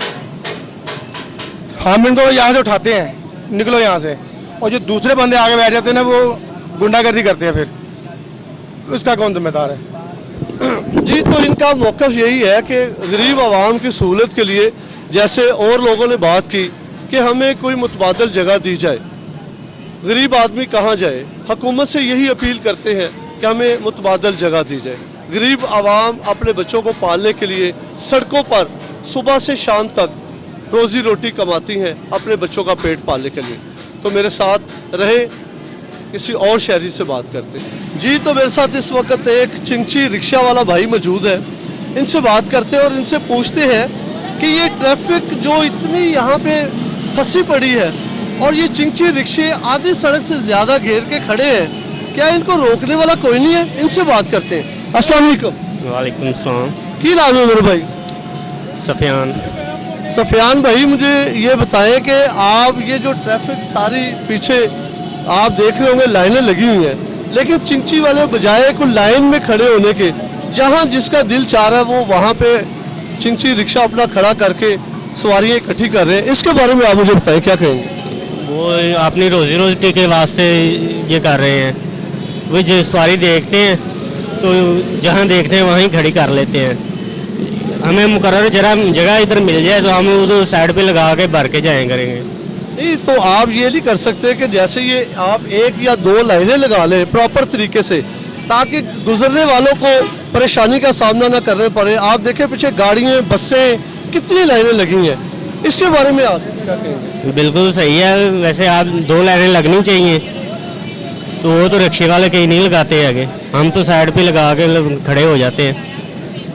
हम इनको यहाँ से उठाते हैं, निकलो यहाँ से। और जो दूसरे बंदे आगे बैठ जाते हैं ना, वो गुंडागर्दी करते हैं, फिर उसका कौन जिम्मेदार है? जी, तो इनका मौक़िफ़ यही है कि गरीब आवाम की सहूलत के लिए, जैसे और लोगों ने बात की कि हमें कोई मुतबादल जगह दी जाए, गरीब आदमी कहाँ जाए? हुकूमत से यही अपील करते हैं कि हमें मुतबादल जगह दी जाए। गरीब आवाम अपने बच्चों को पालने के लिए सड़कों पर सुबह से शाम तक रोज़ी रोटी कमाती हैं, अपने बच्चों का पेट पालने के लिए। तो मेरे साथ रहे, किसी और शहरी से बात करते हैं। जी, तो मेरे साथ इस वक्त एक चिंची रिक्शा वाला भाई मौजूद है, इनसे बात करते हैं और इनसे पूछते हैं कि ये ट्रैफिक जो इतनी यहाँ पे फंसी पड़ी है और ये चिंची रिक्शे आधी सड़क से ज़्यादा घेर के खड़े हैं, क्या इनको रोकने वाला कोई नहीं है? इनसे बात करते हैं। अस्सलाम वालेकुम। वालेकुम सलाम। की नाम है मेरे भाई? सफ़ियान भाई, मुझे ये बताएं कि आप ये जो ट्रैफिक सारी पीछे आप देख रहे होंगे लाइनें लगी हुई हैं, लेकिन चिंची वाले बजाय कोई लाइन में खड़े होने के, जहाँ जिसका दिल चाह रहा है वो वहाँ पे चिंची रिक्शा अपना खड़ा करके सवारियाँ इकट्ठी कर रहे हैं, इसके बारे में आप मुझे बताएं, क्या कहेंगे? वो अपनी रोजी रोटी के वास्ते ये कर रहे हैं। वो जो सवारी देखते हैं तो जहाँ देखते हैं वहीं खड़ी कर लेते हैं। हमें मुकर्रर जगह इधर मिल जाए तो हम उस साइड पे लगा के भर के जाए करेंगे। नहीं, तो आप ये नहीं कर सकते कि जैसे ये आप 1 या 2 लाइनें लगा लें प्रॉपर तरीके से, ताकि गुजरने वालों को परेशानी का सामना ना करना पड़े? आप देखें पीछे गाड़ियाँ, बसें, कितनी लाइनें लगी हैं, इसके बारे में आप क्या कहेंगे? बिल्कुल सही है, वैसे आप 2 लाइनें लगनी चाहिए, तो वो तो रिक्शे वाले कहीं नहीं लगाते आगे, हम तो साइड पे लगा के खड़े हो जाते हैं।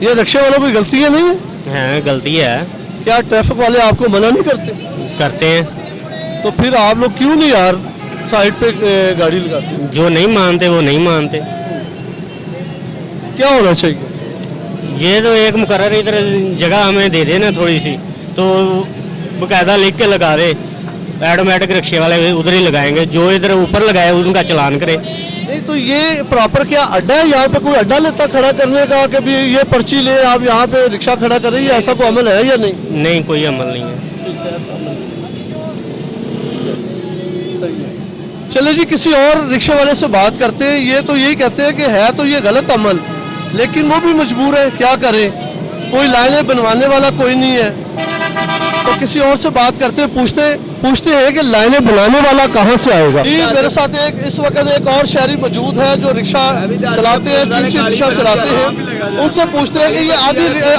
ये रिक्शे वालों की गलती है नहीं है? हाँ, गलती है। क्या ट्रैफिक वाले आपको मना नहीं करते? करते हैं। तो फिर आप लोग क्यों नहीं यार साइड पे गाड़ी लगाते? जो नहीं मानते वो नहीं मानते। क्या होना चाहिए? ये तो एक मुकर्रर इधर जगह हमें दे देना थोड़ी सी, तो बकायदा लिख के लगा दे, ऑटोमेटिक रिक्शे वाले उधर ही लगाएंगे, जो इधर ऊपर लगाए उनका चलान करे। नहीं, तो ये प्रॉपर क्या अड्डा है? यहाँ पे कोई अड्डा लेता खड़ा करने का कि भी ये पर्ची ले आप यहाँ पे रिक्शा खड़ा कर रही है, ऐसा कोई अमल है या नहीं? नहीं, कोई अमल नहीं है। चले जी, किसी और रिक्शे वाले से बात करते हैं। ये तो यही कहते हैं कि है तो ये गलत अमल, लेकिन वो भी मजबूर है, क्या करें, कोई लाइनें बनवाने वाला कोई नहीं है। तो किसी और से बात करते हैं, पूछते हैं कि लाइनें बनाने वाला कहाँ से आएगा। जी मेरे साथ इस वक्त एक और शहरी मौजूद है जो रिक्शा चलाते हैं, चिंची रिक्शा चलाते हैं। उनसे पूछते हैं कि ये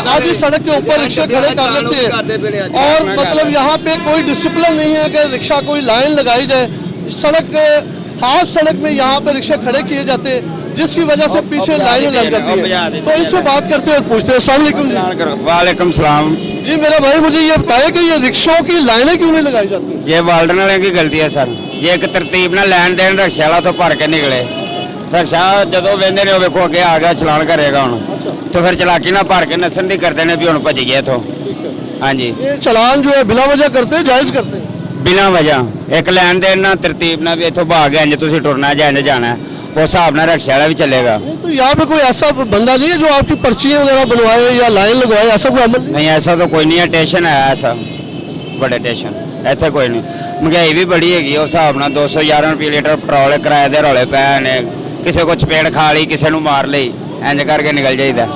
आधी सड़क के ऊपर रिक्शे खड़े कर लेते हैं और मतलब यहाँ पे कोई डिसिप्लिन नहीं है कि रिक्शा कोई लाइन लगाई जाए। हाफ सड़क में यहाँ पे रिक्शे खड़े किए जाते हैं जिसकी वजह से पीछे लाइनें लग जाती है। तो इनसे बात करते हैं और पूछते हैं। अस्सलाम वालेकुम। वालेकुम सलाम। जी मेरा भाई मुझे ये बताया कि ये रिक्शों की लाइनें क्यों नहीं लगाई जाती? ये वाल्डन वाले की गलती है सर। ये एक तरतीब ना लैन देन रिक्शा वाला तो भर के निकले। रिक्शा जो वेंदे ने वेखो अगे आ गया चलान करेगा हूँ तो फिर चलाकी ना भर के नसन दी करते हैं भी हूँ भज गए तो। हाँ जी ये चलान जो है बिला वजह करते हैं, जायज करते हैं? बिना वजह एक लैन देन ना तरतीब ना भी इतों भाग गया तुम टुरना है जाए जाना है उस हिसाब ਨਾਲ रिक्शा वाला भी चलेगा। तो यहाँ पे कोई ऐसा बंदा नहीं है जो आपकी पर्चियाँ वगैरह बनवाए या लाइन लगवाए, ऐसा कोई अमल नहीं? ऐसा तो कोई नहीं है। स्टेशन है ऐसा बड़े स्टेशन इतने कोई नहीं। महंगाई भी बड़ी हैगी उस हिसाब ਨਾਲ 211 रुपये लीटर पेट्रोल किराए दे रौले पै ने किसी को चपेट खा ली किसी को मार ली इंज करके निकल जाइए।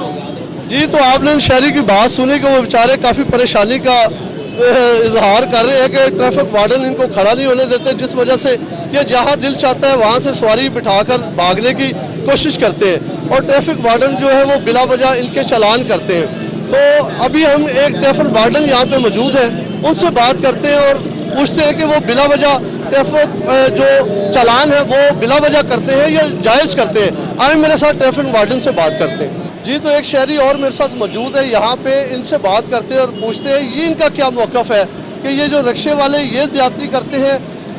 जी तो आपने शहरी की बात सुनी कि वो बेचारे काफ़ी परेशानी का इजहार कर रहे हैं कि ट्रैफिक वार्डन इनको खड़ा नहीं होने देते, जिस वजह से ये जहाँ दिल चाहता है वहाँ से सवारी बिठाकर भागने की कोशिश करते हैं और ट्रैफिक वार्डन जो है वो बिला वजह इनके चालान करते हैं। तो अभी हम एक ट्रैफिक वार्डन यहाँ पे मौजूद है, उनसे बात करते हैं और पूछते हैं कि वो बिला वजह ट्रैफिक जो चालान है वो बिला वजह करते हैं या जायज़ करते हैं। आए मेरे साथ ट्रैफिक वार्डन से बात करते हैं। जी तो एक शहरी और मेरे साथ मौजूद है यहाँ पे, इनसे बात करते हैं और पूछते हैं ये इनका क्या मौक़िफ़ है कि ये जो रिक्शे वाले ये ज़्यादती करते हैं,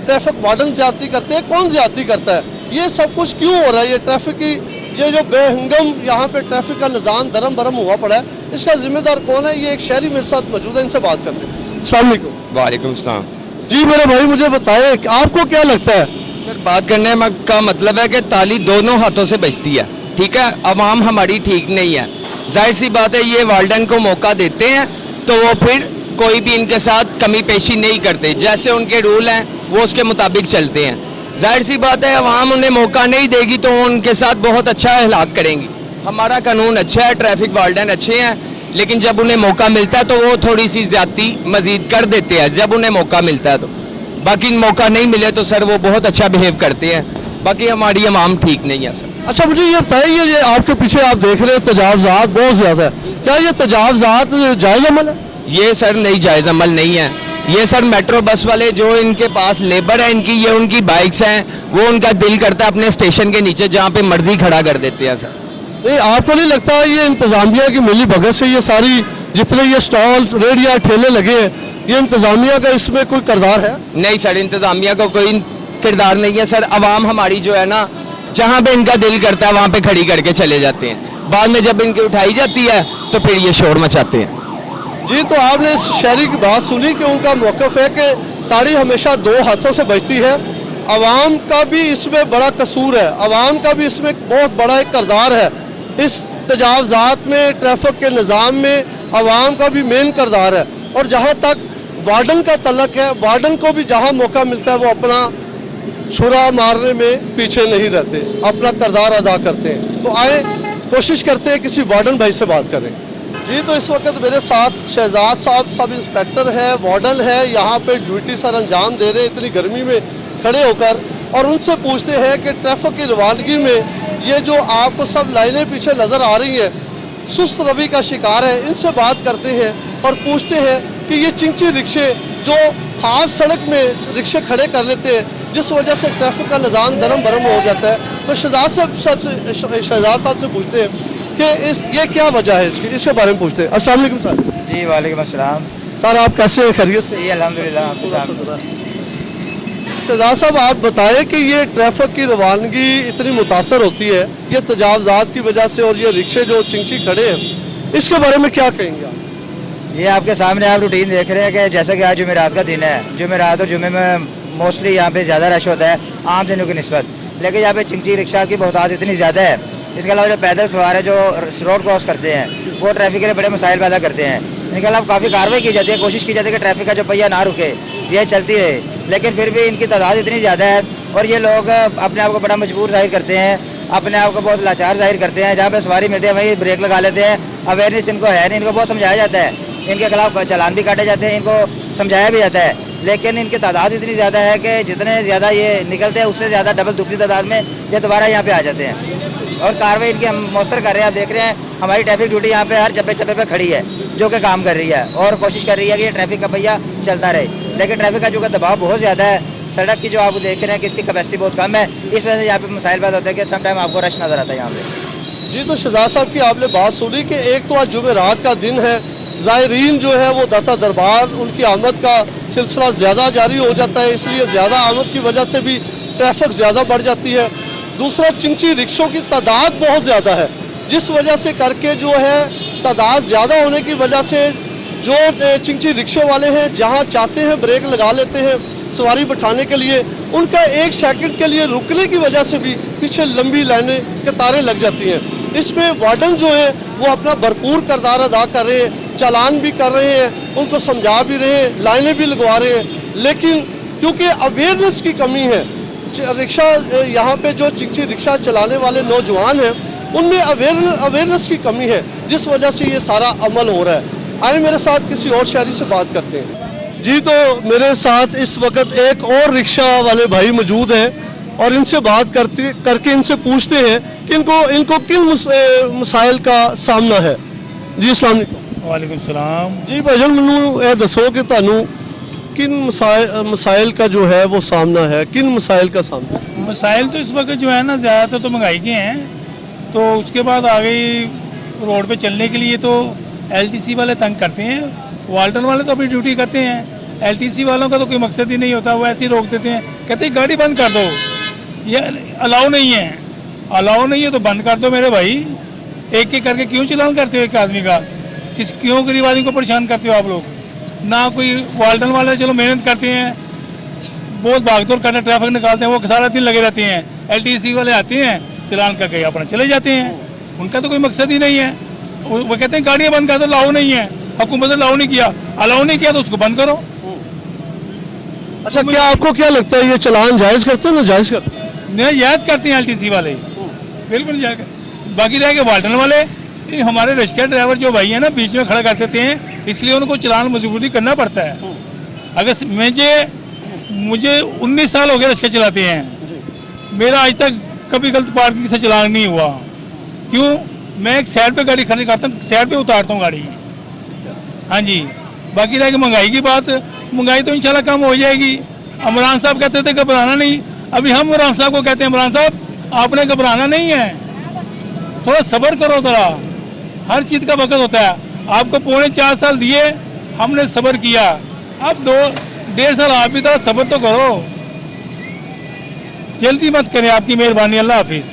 ट्रैफिक वार्डन ज़्यादती करते हैं, कौन ज़्यादती करता है, ये सब कुछ क्यों हो रहा है? ये ट्रैफिक की ये जो बेहंगम यहाँ पे ट्रैफिक का निज़ाम दरम बरम हुआ पड़ा है, इसका जिम्मेदार कौन है? ये एक शहरी मेरे साथ मौजूद है, इनसे बात करते हैं। अस्सलाम वालेकुम। वालेकुम सलाम। जी मेरे भाई मुझे बताए आपको क्या लगता है? सर बात करने का मतलब है कि ताली दोनों हाथों से बजती है, ठीक है। अवाम हमारी ठीक नहीं है, जाहिर सी बात है। ये वार्डन को मौका देते हैं तो वो फिर कोई भी इनके साथ कमी पेशी नहीं करते, जैसे उनके रूल हैं वो उसके मुताबिक चलते हैं। जाहिर सी बात है अवाम उन्हें मौका नहीं देगी तो वो उनके साथ बहुत अच्छा इलाक करेंगी। हमारा कानून अच्छा है, ट्रैफिक वार्डन अच्छे हैं, लेकिन जब उन्हें मौका मिलता है तो वो थोड़ी सी ज्यादती मजीद कर देते हैं जब उन्हें मौका मिलता है तो। बाकी मौका नहीं मिले तो सर वो बहुत अच्छा बिहेव करते हैं। बाकी हमारी अवाम ठीक नहीं है सर। अच्छा मुझे ये बताइए, ये आपके पीछे आप देख रहे हैं तजावजात बहुत ज़्यादा है, क्या ये तजावजात जायज़ अमल है? ये सर नहीं जायज़ अमल नहीं है। ये सर मेट्रो बस वाले जो इनके पास लेबर है इनकी, ये उनकी बाइक्स हैं, वो उनका दिल करता है अपने स्टेशन के नीचे जहाँ पे मर्जी खड़ा कर देते हैं सर। नहीं आपको नहीं लगता ये इंतज़ामिया की मिली भगत से ये सारी जितने ये स्टॉल रेडिया ठेले लगे हैं, ये इंतज़ामिया का इसमें कोई किरदार है? नहीं सर, इंतज़ामिया का कोई किरदार नहीं है सर। अवाम हमारी जो है ना, जहाँ पे इनका दिल करता है वहाँ पे खड़ी करके चले जाते हैं, बाद में जब इनकी उठाई जाती है तो फिर ये शोर मचाते हैं। जी तो आपने इस शहरी की बात सुनी कि उनका मौक़िफ़ है कि ताड़ी हमेशा दो हाथों से बजती है। अवाम का भी इसमें बड़ा कसूर है, अवाम का भी इसमें बहुत बड़ा एक किरदार है। इस तजावजात में, ट्रैफिक के निज़ाम में अवाम का भी मेन किरदार है। और जहाँ तक वार्डन का तल्लक है, वार्डन को भी जहाँ मौका मिलता है वो अपना छुरा मारने में पीछे नहीं रहते, अपना किरदार अदा करते हैं। तो आए कोशिश करते हैं किसी वार्डन भाई से बात करें। जी तो इस वक्त मेरे साथ शहजाद साहब सब इंस्पेक्टर है, वार्डन है, यहाँ पे ड्यूटी सर अंजाम दे रहे हैं इतनी गर्मी में खड़े होकर, और उनसे पूछते हैं कि ट्रैफिक की रवानगी में ये जो आपको सब लाइनें पीछे नज़र आ रही हैं, सुस्त रवि का शिकार है। इनसे बात करते हैं और पूछते हैं कि ये चिंची रिक्शे जो हाफ सड़क में रिक्शे खड़े कर लेते हैं, जिस वजह से ट्रैफिक का निज़ाम दरम बरम हो जाता है। तो शहजाद साहब से पूछते हैं कि ये क्या वजह है इसके बारे में पूछते हैं। अस्सलाम वालेकुम सर। जी वालेकुम अस्सलाम। सर आप कैसे हैं, खैरियत से? जी अल्हम्दुलिल्लाह। शहजाद साहब आप बताएं कि ये ट्रैफिक की रवानगी इतनी मुतासर होती है ये तजावजात की वजह से, और ये रिक्शे जो चिंची खड़े हैं, इसके बारे में क्या कहेंगे आप? ये आपके सामने आप रूटीन देख रहे हैं कि जैसा कि आज जुमेरात का दिन है, जुमेरात और जुमे में मोस्टली यहाँ पे ज़्यादा रश होता है आम दिनों की निस्बत, लेकिन यहाँ पे चिंची रिक्शा की बहुतात इतनी ज़्यादा है। इसके अलावा जो पैदल सवार है जो रोड क्रॉस करते हैं वो ट्रैफिक के लिए बड़े मसाइल पैदा करते हैं। इनके अलावा काफ़ी कार्रवाई की जाती है, कोशिश की जाती है कि ट्रैफिक का जो पहिया ना रुके, ये चलती रहे, लेकिन फिर भी इनकी तादाद इतनी ज़्यादा है और ये लोग अपने आप को बड़ा मजबूर जाहिर करते हैं, अपने आप को बहुत लाचार जाहिर करते हैं। जहाँ पे सवारी मिलती है वहीं ब्रेक लगा लेते हैं। अवेयरनेस इनको है नहीं, इनको बहुत समझाया जाता है इनके खिलाफ चालान भी काटे जाते हैं, इनको समझाया भी जाता है, लेकिन इनकी तादाद इतनी ज़्यादा है कि जितने ज़्यादा ये निकलते हैं उससे ज़्यादा डबल दुगनी तादाद में ये दोबारा यहाँ पे आ जाते हैं और कार्रवाई इनकी हम मौसर कर रहे हैं। आप देख रहे हैं हमारी ट्रैफिक ड्यूटी यहाँ पे हर चप्पे चप्पे पे खड़ी है जो कि काम कर रही है और कोशिश कर रही है कि ये ट्रैफिक का पहिया चलता रहे, लेकिन ट्रैफिक का जो दबाव बहुत ज़्यादा है, सड़क की जो आप देख रहे हैं कि इसकी कैपेसिटी बहुत कम है, इस वजह से यहाँ पे मसाइल पैदा होते हैं कि सम टाइम आपको रश नज़र आता है यहाँ पे। जी, तो शहजाद साहब की आपने बात सुनी कि एक तो आज जुमेरात का दिन है, ज़ायरीन जो है वो दाता दरबार उनकी आमद का सिलसिला ज़्यादा जारी हो जाता है, इसलिए ज़्यादा आमद की वजह से भी ट्रैफिक ज़्यादा बढ़ जाती है। दूसरा, चिंची रिक्शों की तादाद बहुत ज़्यादा है, जिस वजह से करके जो है तादाद ज़्यादा होने की वजह से जो चिंची रिक्शे वाले हैं जहाँ चाहते हैं ब्रेक लगा लेते हैं सवारी बिठाने के लिए, उनका एक सेकंड के लिए रुकने की वजह से भी पीछे लंबी लाइनें कतारें लग जाती हैं। इसमें वार्डन जो है वो अपना भरपूर किरदार अदा कर रहे हैं, चालान भी कर रहे हैं, उनको समझा भी रहे हैं, लाइनें भी लगवा रहे हैं, लेकिन क्योंकि अवेयरनेस की कमी है, रिक्शा यहाँ पे जो चिंची रिक्शा चलाने वाले नौजवान हैं उनमें अवेयरनेस की कमी है, जिस वजह से ये सारा अमल हो रहा है। आए मेरे साथ किसी और शहरी से बात करते हैं। जी, तो मेरे साथ इस वक्त एक और रिक्शा वाले भाई मौजूद हैं और इनसे बात करके इनसे पूछते हैं कि इनको किन मसाइल का सामना है। जी, अस्सलाम वालेकुम। वालेकुम सलाम। जी भाईजान, मैनू ये दसो कि तुहानू किन मसाइल का जो है वो सामना है, किन मसाइल का सामना? मसाइल तो इस वक्त जो है ना ज़्यादातर तो महंगाई के हैं, तो उसके बाद आ गई रोड पे चलने के लिए तो एलटीसी वाले तंग करते हैं, वाल्टन वाले तो अपनी ड्यूटी करते हैं, एलटीसी वालों का तो कोई मकसद ही नहीं होता, वो ऐसे ही रोक देते हैं, कहते हैं गाड़ी बंद कर दो, ये अलाउ नहीं है, अलाउ नहीं है तो बंद कर दो मेरे भाई, एक एक करके क्यों चलान करते हो एक आदमी का, क्यों गरीब आदमी को परेशान करते हो आप लोग? ना कोई वाल्टन वाले चलो मेहनत करते हैं, बहुत भागदौड़ करके ट्रैफिक निकालते हैं, वो सारा दिन लगे रहते हैं, एलटीसी वाले आते हैं चलान करके अपना चले जाते हैं, उनका तो कोई मकसद ही नहीं है, वो कहते हैं गाड़ियाँ बंद कर दो, अलाउ नहीं है, हुकूमत ने अलाउ नहीं किया तो उसको बंद करो। अच्छा, क्या आपको क्या लगता है ये चलान जायज़ करते हैं ना जायज़ करते हैं? नहीं, जायज़ करते हैं एलटीसी वाले, बिल्कुल जायज़। बाकी रह गए वाल्टन वाले, ये हमारे रिक्शा ड्राइवर जो भाई है ना बीच में खड़ा कर देते हैं, इसलिए उनको चलान मजबूरी करना पड़ता है। अगर मुझे 19 साल हो गए रिक्शा चलाते हैं, मेरा आज तक कभी गलत पार्किंग से चलान नहीं हुआ। क्यों? मैं एक साइड पे गाड़ी खड़ी करता हूँ, साइड पे उतारता हूँ गाड़ी। हाँ जी, बाकी रह गई महंगाई की बात, महंगाई तो इंशाल्लाह कम हो जाएगी। इमरान साहब कहते थे घबराना नहीं, अभी हम इमरान साहब को कहते हैं इमरान साहब आपने घबराना नहीं है, थोड़ा सब्र करो, थोड़ा हर चीज़ का वक्त होता है। आपको 4.25 साल दिए, हमने सब्र किया, अब 2.5 साल आप भी थोड़ा सब्र तो करो, जल्दी मत करें, आपकी मेहरबानी, अल्लाह हाफिज़।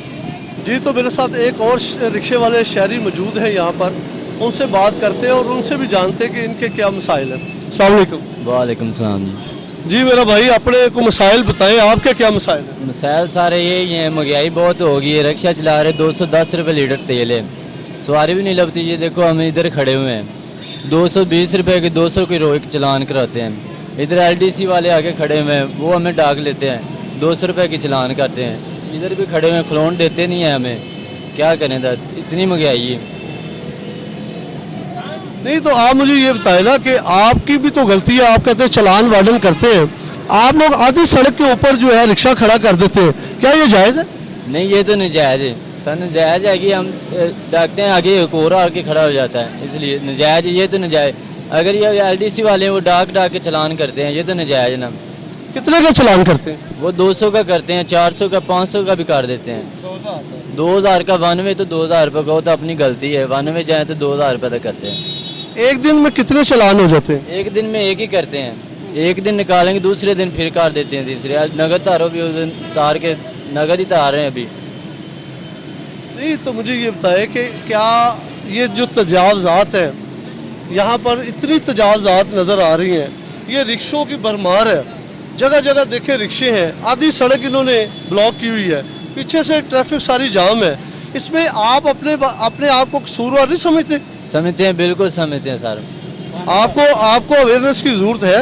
जी, तो मेरे साथ एक और रिक्शे वाले शहरी मौजूद हैं यहाँ पर, उनसे बात करते हैं और उनसे भी जानते हैं कि इनके क्या मसाइल हैं। अस्सलाम वालेकुम। वालेकुम सलाम जी। जी मेरा भाई, अपने को मसाइल बताएं, आपके क्या मसाइल हैं? मसाइल सारे यही हैं, महंगाई बहुत हो गई है, रिक्शा चला रहे 210 रुपये लीटर तेल है, सवारी भी नहीं लगती। ये देखो हम इधर खड़े हुए हैं, 220 रुपये के 200 के रोज चलान कराते हैं, इधर एलटीसी वाले आके खड़े हुए हैं, वो हमें डाक लेते हैं, 200 रुपये की चलान करते हैं, इधर भी खड़े हुए हैं, खलोन देते नहीं हैं हमें, क्या करें दर इतनी महंगाई है। नहीं, तो आप मुझे ये बताए ना कि आपकी भी तो गलती है, आप कहते हैं चलान वार्डन करते हैं, आप लोग आधी सड़क के ऊपर जो है रिक्शा खड़ा कर देते हैं, क्या ये जायज़ है? नहीं, ये तो नजायज़ है सर, नजायज़ है कि हम डाकते हैं आगे एक और आके खड़ा हो जाता है, इसलिए नजायज़, ये तो नजायज़। अगर ये एलटीसी वाले हैं वो डाक के चलान करते हैं, ये तो नजायज़ ना। कितने का चलान करते हैं? वो 200 का करते हैं, 400 का, 500 का भी कर देते हैं। 2000 का 92 तो 2000 रुपये का, वो तो अपनी गलती है, 92 जाए तो 2000 रुपये तक करते हैं। एक दिन में कितने चलान हो जाते हैं? एक दिन में एक ही करते हैं, एक दिन निकालेंगे, दूसरे दिन फिर कर देते हैं, तीसरे नगद तारो भी उस दिन तार के नगद ही तार रहे हैं अभी। नहीं, तो मुझे ये बताए कि क्या ये जो तजावज़ात है यहाँ पर इतनी तजावज़ात नज़र आ रही हैं, ये रिक्शों की भरमार है, जगह जगह देखे रिक्शे हैं, आधी सड़क इन्होंने ब्लॉक की हुई है, पीछे से ट्रैफिक सारी जाम है, इसमें आप अपने आप को कसूरवार नहीं समझते? समझते हैं, बिल्कुल समझते हैं सर। आपको अवेयरनेस की ज़रूरत है।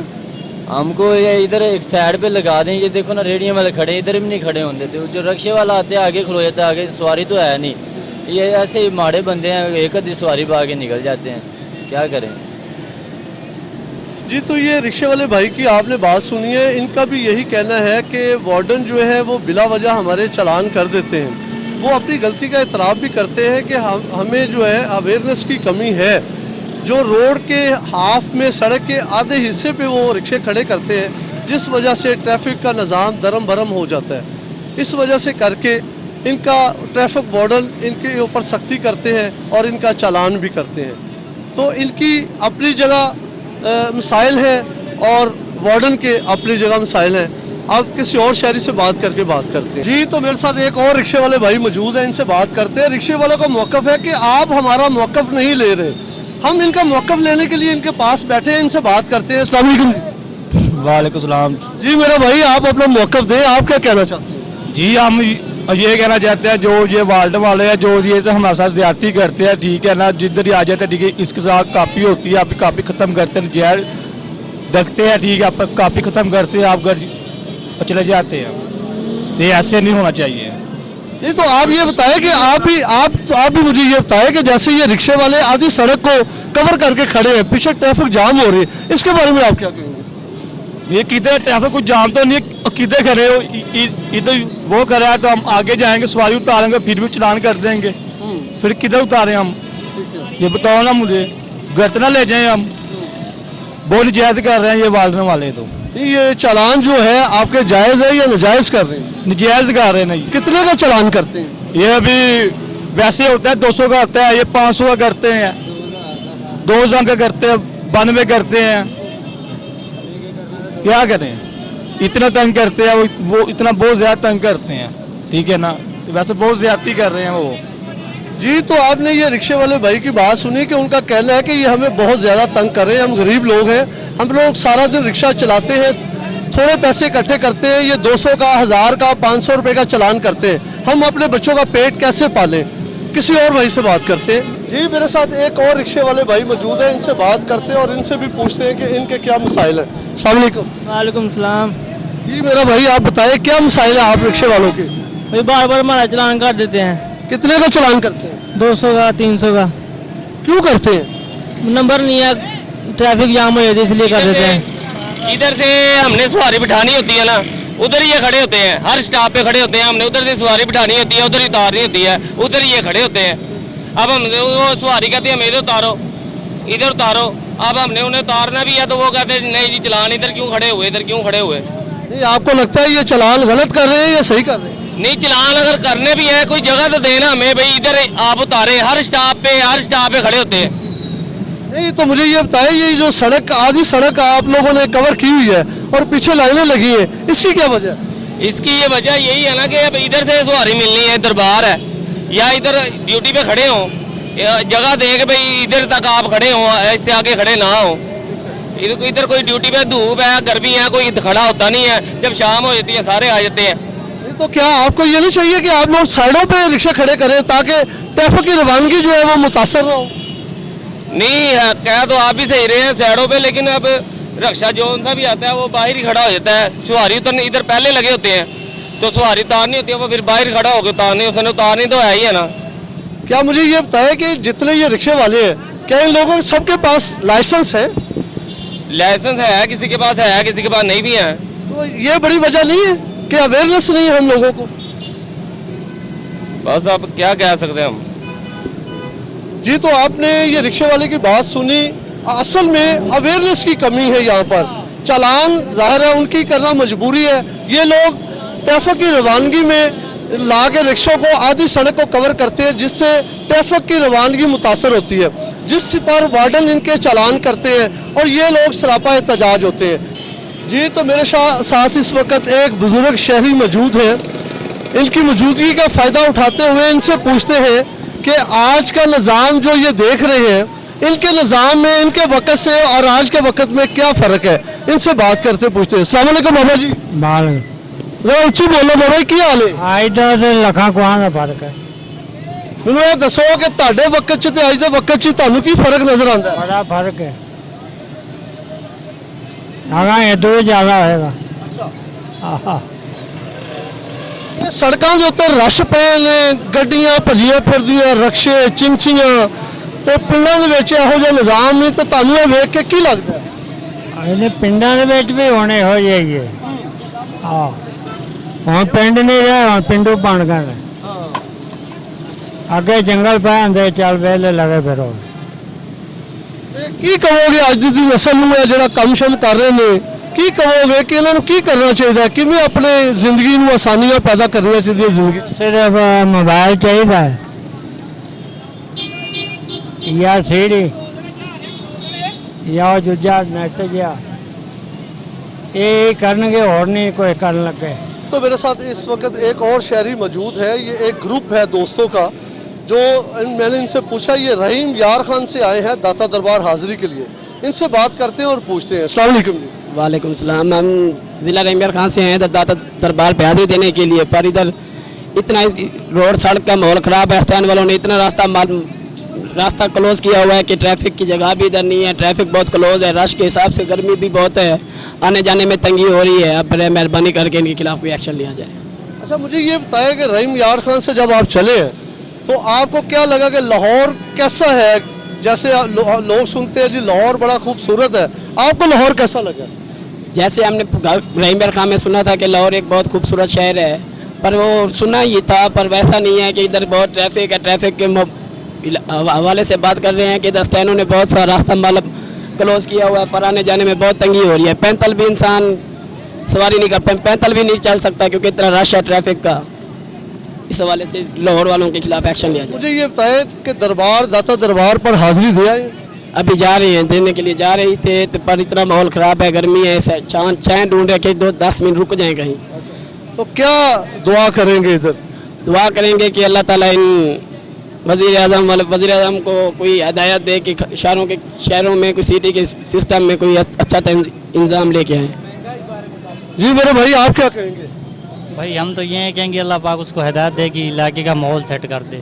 हमको ये इधर एक साइड पे लगा दें, ये देखो ना रेडियम वाले खड़े, इधर भी नहीं खड़े होते थे, जो रिक्शे वाला आते हैं आगे खलो जाता है, आगे सवारी तो है नहीं, ये ऐसे ही माड़े बंदे हैं, एक आधी सवारी पर आगे निकल जाते हैं, क्या करें। जी, तो ये रिक्शे वाले भाई की आपने बात सुनी है, इनका भी यही कहना है कि वार्डन जो है वो बिला वजह हमारे चालान कर देते हैं। वो अपनी गलती का इतराफ़ भी करते हैं कि हमें जो है अवेयरनेस की कमी है। जो रोड के हाफ में सड़क के आधे हिस्से पे वो रिक्शे खड़े करते हैं, जिस वजह से ट्रैफिक का निज़ाम दरम बरम हो जाता है। इस वजह से करके इनका ट्रैफिक वार्डन इनके ऊपर सख्ती करते हैं और इनका चालान भी करते हैं। तो इनकी अपनी जगह मसाइल हैं और वार्डन के अपनी जगह मसाइल हैं। अब किसी और शहरी से बात करके बात करते हैं। जी, तो मेरे साथ एक और रिक्शे वाले भाई मौजूद हैं, इनसे बात करते हैं। रिक्शे वालों का मौक़िफ़ है कि आप हमारा मौक़िफ़ नहीं ले रहे, हम इनका मौक़िफ़ लेने के लिए इनके पास बैठे हैं, इनसे बात करते हैं। अस्सलाम वालेकुम। वालेकुम सलाम। जी मेरा भाई, आप अपना मौक़िफ़ दें, आप क्या कहना चाहते हैं? जी, हम ये कहना चाहते हैं, जो ये वार्ड वाले हैं, जो ये तो हमारे साथ ज्यादती करते हैं, ठीक है ना, जिधर ही आ जाते हैं, ठीक है, इसके साथ कापी होती है, आप कापी ख़त्म करते हैं, जहर रखते हैं, ठीक है, आप कापी ख़त्म करते हैं, आप घर चले जाते हैं। ये ऐसे नहीं होना चाहिए। जी, तो आप ये बताएं कि आप भी मुझे ये बताएं कि जैसे ये रिक्शे वाले आधी सड़क को कवर करके खड़े हैं, पीछे ट्रैफिक जाम हो रही है, इसके बारे में आप क्या कहेंगे? ये किधर ट्रैफिक कुछ जाम तो नहीं, किधर खड़े हो, इधर वो करा है तो हम आगे जाएंगे, सवारी उतारेंगे, फिर भी चलान कर देंगे, फिर किधर उतारे हम? ये बताओ ना मुझे, घर तो ना ले जाए हम। बहुत जायज़ कर रहे हैं ये वालने वाले। तो ये चालान जो है आपके जायज़ है या नाजायज़ कर रहे हैं? नाजायज़ कर रहे हैं। नहीं, कितने का चालान करते हैं? ये अभी वैसे होता है 200 का होता है, ये 500 का करते हैं, 2000 का करते हैं, 92 करते हैं। क्या करें, इतना तंग करते हैं वो इतना बहुत ज़्यादा तंग करते हैं, ठीक है ना, वैसे बहुत ज़्यादती कर रहे हैं वो। जी, तो आपने ये रिक्शे वाले भाई की बात सुनी कि उनका कहना है कि ये हमें बहुत ज़्यादा तंग कर रहे हैं, हम गरीब लोग हैं, हम लोग सारा दिन रिक्शा चलाते हैं, थोड़े पैसे इकट्ठे करते हैं, ये 200 का, 1000 का, 500 रुपये का चालान करते हैं, हम अपने बच्चों का पेट कैसे पालें? किसी और भाई से बात करते हैं। जी, मेरे साथ एक और रिक्शे वाले भाई मौजूद हैं, इनसे बात करते हैं और इनसे भी पूछते हैं कि इनके क्या मसाइल हैं। अस्सलाम वालेकुम। वालेकुम सलाम। जी मेरा भाई, आप बताएं क्या मसाइल है आप रिक्शे वालों के? भाई बार बार हमारा चलान कर देते हैं। कितने का चालान करते हैं? 200 का, 300 का। क्यों करते हैं? नंबर नहीं है, ट्रैफिक जाम हो जाती है इसलिए कर देते हैं। इधर से हमने सवारी बिठानी होती है ना, उधर ही ये खड़े होते हैं, हर स्टॉप पे खड़े होते हैं, हमने उधर से सवारी बिठानी होती है, उधर ही उतारनी होती है, उधर ही ये खड़े होते हैं। अब हम वो सवारी कहते हैं हमें इधर उतारो, इधर उतारो, अब हमने उन्हें उतारना भी है तो वो कहते हैं नहीं जी चलान इधर क्यों खड़े हुए, इधर क्यों खड़े हुए। नहीं, आपको लगता है ये चालान गलत कर रहे हैं या सही कर रहे हैं? नहीं, चलान अगर करने भी है कोई जगह तो देना हमें, भाई इधर आप उतारे, हर स्टॉप पे खड़े होते हैं। नहीं, तो मुझे ये बताएं, ये जो सड़क, आधी सड़क आप लोगों ने कवर की हुई है और पीछे लाइनें लगी है, इसकी क्या वजह? इसकी ये वजह यही है ना कि अब इधर से सवारी मिलनी है, दरबार है या इधर ड्यूटी पे खड़े हो, जगह दे के भाई इधर तक आप खड़े हो, इससे आगे खड़े ना हो। इधर कोई ड्यूटी पे धूप है, गर्मी है, कोई खड़ा होता नहीं है, जब शाम हो जाती है सारे आ जाते हैं। तो क्या आपको ये नहीं चाहिए कि आप लोग साइडों पे रिक्शा खड़े करें ताकि ट्रैफिक की रवानगी जो है वो मुतासर ना हो? नहीं, कह तो आप भी सही रहे हैं साइडों पे, लेकिन अब रिक्शा जो सा भी आता है वो बाहर ही खड़ा हो जाता है, सवारी उतरने इधर पहले लगे होते हैं, तो सवारी उतारनी होती है, वो फिर बाहर खड़ा होकर उतारनी, उसने उतारनी तो है ही है ना। क्या मुझे ये बताया कि जितने ये रिक्शे वाले हैं, क्या इन लोगों सबके पास लाइसेंस है? लाइसेंस है, किसी के पास है, किसी के पास नहीं भी है। तो ये बड़ी वजह नहीं है कि अवेयरनेस नहीं है हम लोगों को? बस अब क्या कह सकते हैं हम। जी, तो आपने ये रिक्शे वाले की बात सुनी, असल में अवेयरनेस की कमी है यहाँ पर। चालान जाहिर है उनकी करना मजबूरी है, ये लोग ट्रैफिक की रवानगी में ला के रिक्शों को आधी सड़क को कवर करते हैं, जिससे ट्रैफिक की रवानगी मुतासर होती है, जिस पर वार्डन इनके चालान करते हैं और ये लोग सरापा एहतजाज होते हैं। जी, तो मेरे साथ इस वक्त एक बुजुर्ग शहरी मौजूद है, इनकी मौजूदगी का फ़ायदा उठाते हुए इनसे पूछते हैं कि आज का निज़ाम जो ये देख रहे हैं, इनके निज़ाम में इनके वक्त से और आज के वक्त में क्या फ़र्क है, इनसे बात करते पूछते हैं। अस्सलाम वालेकुम बाबा जी। जरा उच्ची बोलो बाबा, की हाल है? आज तो लखा कुआं का फर्क है। ਮੈਨੂੰ ਇਹ ਦੱਸੋ ਕਿ ਤੁਹਾਡੇ ਵਕਤ 'ਚ ਤੇ ਅੱਜ ਦੇ ਵਕਤ 'ਚ ਤੁਹਾਨੂੰ ਕੀ ਫਰਕ ਨਜ਼ਰ ਆਉਂਦਾ ਹੈ? बड़ा फर्क है, आगा ये दो ज़्यादा होएगा। ਅੱਛਾ, ਇਹ ਸੜਕਾਂ ਦੇ ਉੱਤੇ ਰਸ਼ ਪਏ ਨੇ, ਗੱਡੀਆਂ ਭੱਜੀਆਂ ਫਿਰਦੀਆਂ, ਰਕਸ਼ੇ, ਚਿੰਚੀਆਂ, ਤੇ ਪਿੰਡਾਂ ਦੇ ਵਿੱਚ ਇਹੋ ਜਿਹਾ ਨਿਜ਼ਾਮ ਨਹੀਂ, ਤੇ ਤੁਹਾਨੂੰ ਇਹ ਵੇਖ ਕੇ ਕੀ ਲੱਗਦਾ ਹੈ? ਇਹਨੇ ਪਿੰਡਾਂ ਦੇ ਵਿੱਚ ਵੀ ਹੁਣ ਇਹੋ ਜਿਹੇ ਹੀ ਹੈ ਹਾਂ ਹੁਣ ਪਿੰਡ ਨਹੀਂ ਰਿਹਾ ਹੁਣ ਪਿੰਡੂ ਬਣ ਗਏ ਨੇ ਅੱਗੇ ਜੰਗਲ ਪੈ ਹੁੰਦੇ ਚੱਲ ਵੇਲੇ ਲਗੇ ਫਿਰੋ ਕੀ ਕਹੋਗੇ ਅੱਜ ਦੀ ਨਸਲ ਨੂੰ ਇਹ ਜਿਹੜਾ ਕੰਮ ਸ਼ਮ ਕਰ ਰਹੇ ਨੇ ਕੀ ਕਹੋਗੇ ਕਿ ਇਹਨਾਂ ਨੂੰ ਕੀ ਕਰਨਾ ਚਾਹੀਦਾ ਕਿਵੇਂ ਆਪਣੇ ਜ਼ਿੰਦਗੀ ਨੂੰ ਆਸਾਨੀਆਂ ਪੈਦਾ ਕਰਨੀਆਂ ਚਾਹੀਦੀਆਂ ਜ਼ਿੰਦਗੀ 'ਚ ਸਿਰਫ ਮੋਬਾਈਲ ਚਾਹੀਦਾ ਹੈ ਜਾਂ ਸੀੜੀ ਜਾਂ ਦੂਜਾ ਨੈਟ ਜਿਹਾ ਇਹ ਕਰਨਗੇ और नहीं कोई करने लगे। तो मेरे साथ इस वक्त एक और शहरी मौजूद है ये एक ग्रुप है दोस्तों का जो मैंने इनसे पूछा ये रहीम यार खान से आए हैं दाता दरबार हाजिरी के लिए इनसे बात करते हैं और पूछते हैं। अस्सलाम वालेकुम जी। वालेकुम सलाम। हम ज़िला रहीम यार खान से हैं दाता दरबार पे हाजिरी देने के लिए पर इधर इतना रोड सड़क का माहौल ख़राब है स्टैंड वालों ने इतना रास्ता क्लोज़ किया हुआ है कि ट्रैफिक की जगह भी इधर नहीं है ट्रैफिक बहुत क्लोज़ है रश के हिसाब से गर्मी भी बहुत है आने जाने में तंगी हो रही है अब मेहरबानी करके इनके खिलाफ कोई एक्शन लिया जाए। अच्छा मुझे ये बताया कि रहीम यार खान से जब आप चले हैं तो आपको क्या लगा कि लाहौर कैसा है जैसे लोग सुनते हैं जी लाहौर बड़ा खूबसूरत है आपको लाहौर कैसा लगा? जैसे हमने रहीम यार खान में सुना था कि लाहौर एक बहुत खूबसूरत शहर है पर वो सुना ही था पर वैसा नहीं है कि इधर बहुत ट्रैफिक है ट्रैफिक के हवाले से बात कर रहे हैं कि इधर स्टैंडों ने बहुत सा रास्ता मतलब क्लोज़ किया हुआ है पर आने जाने में बहुत तंगी हो रही है पैदल भी इंसान सवारी नहीं कर पैदल भी नहीं चल सकता क्योंकि इतना रश है ट्रैफिक का इस हवाले से लाहौर वालों के खिलाफ एक्शन लिया जाए। मुझे ये बताए कि दरबार दाता दरबार पर हाजिरी दिया है अभी जा रहे हैं देने के लिए जा रही थे पर इतना माहौल ख़राब है गर्मी है चाय ढूंढ रहे कि 10 मिनट रुक जाए कहीं तो क्या दुआ करेंगे इधर? दुआ करेंगे कि अल्लाह ताला इन वज़ीर आज़म को कोई हदायत दे कि शहरों में कोई सिटी के सिस्टम में कोई अच्छा इंतज़ाम लेके आए। जी मेरे भाई आप क्या कहेंगे? भाई हम तो ये कहेंगे अल्लाह पाक उसको हिदायत दे कि इलाके का माहौल सेट कर दे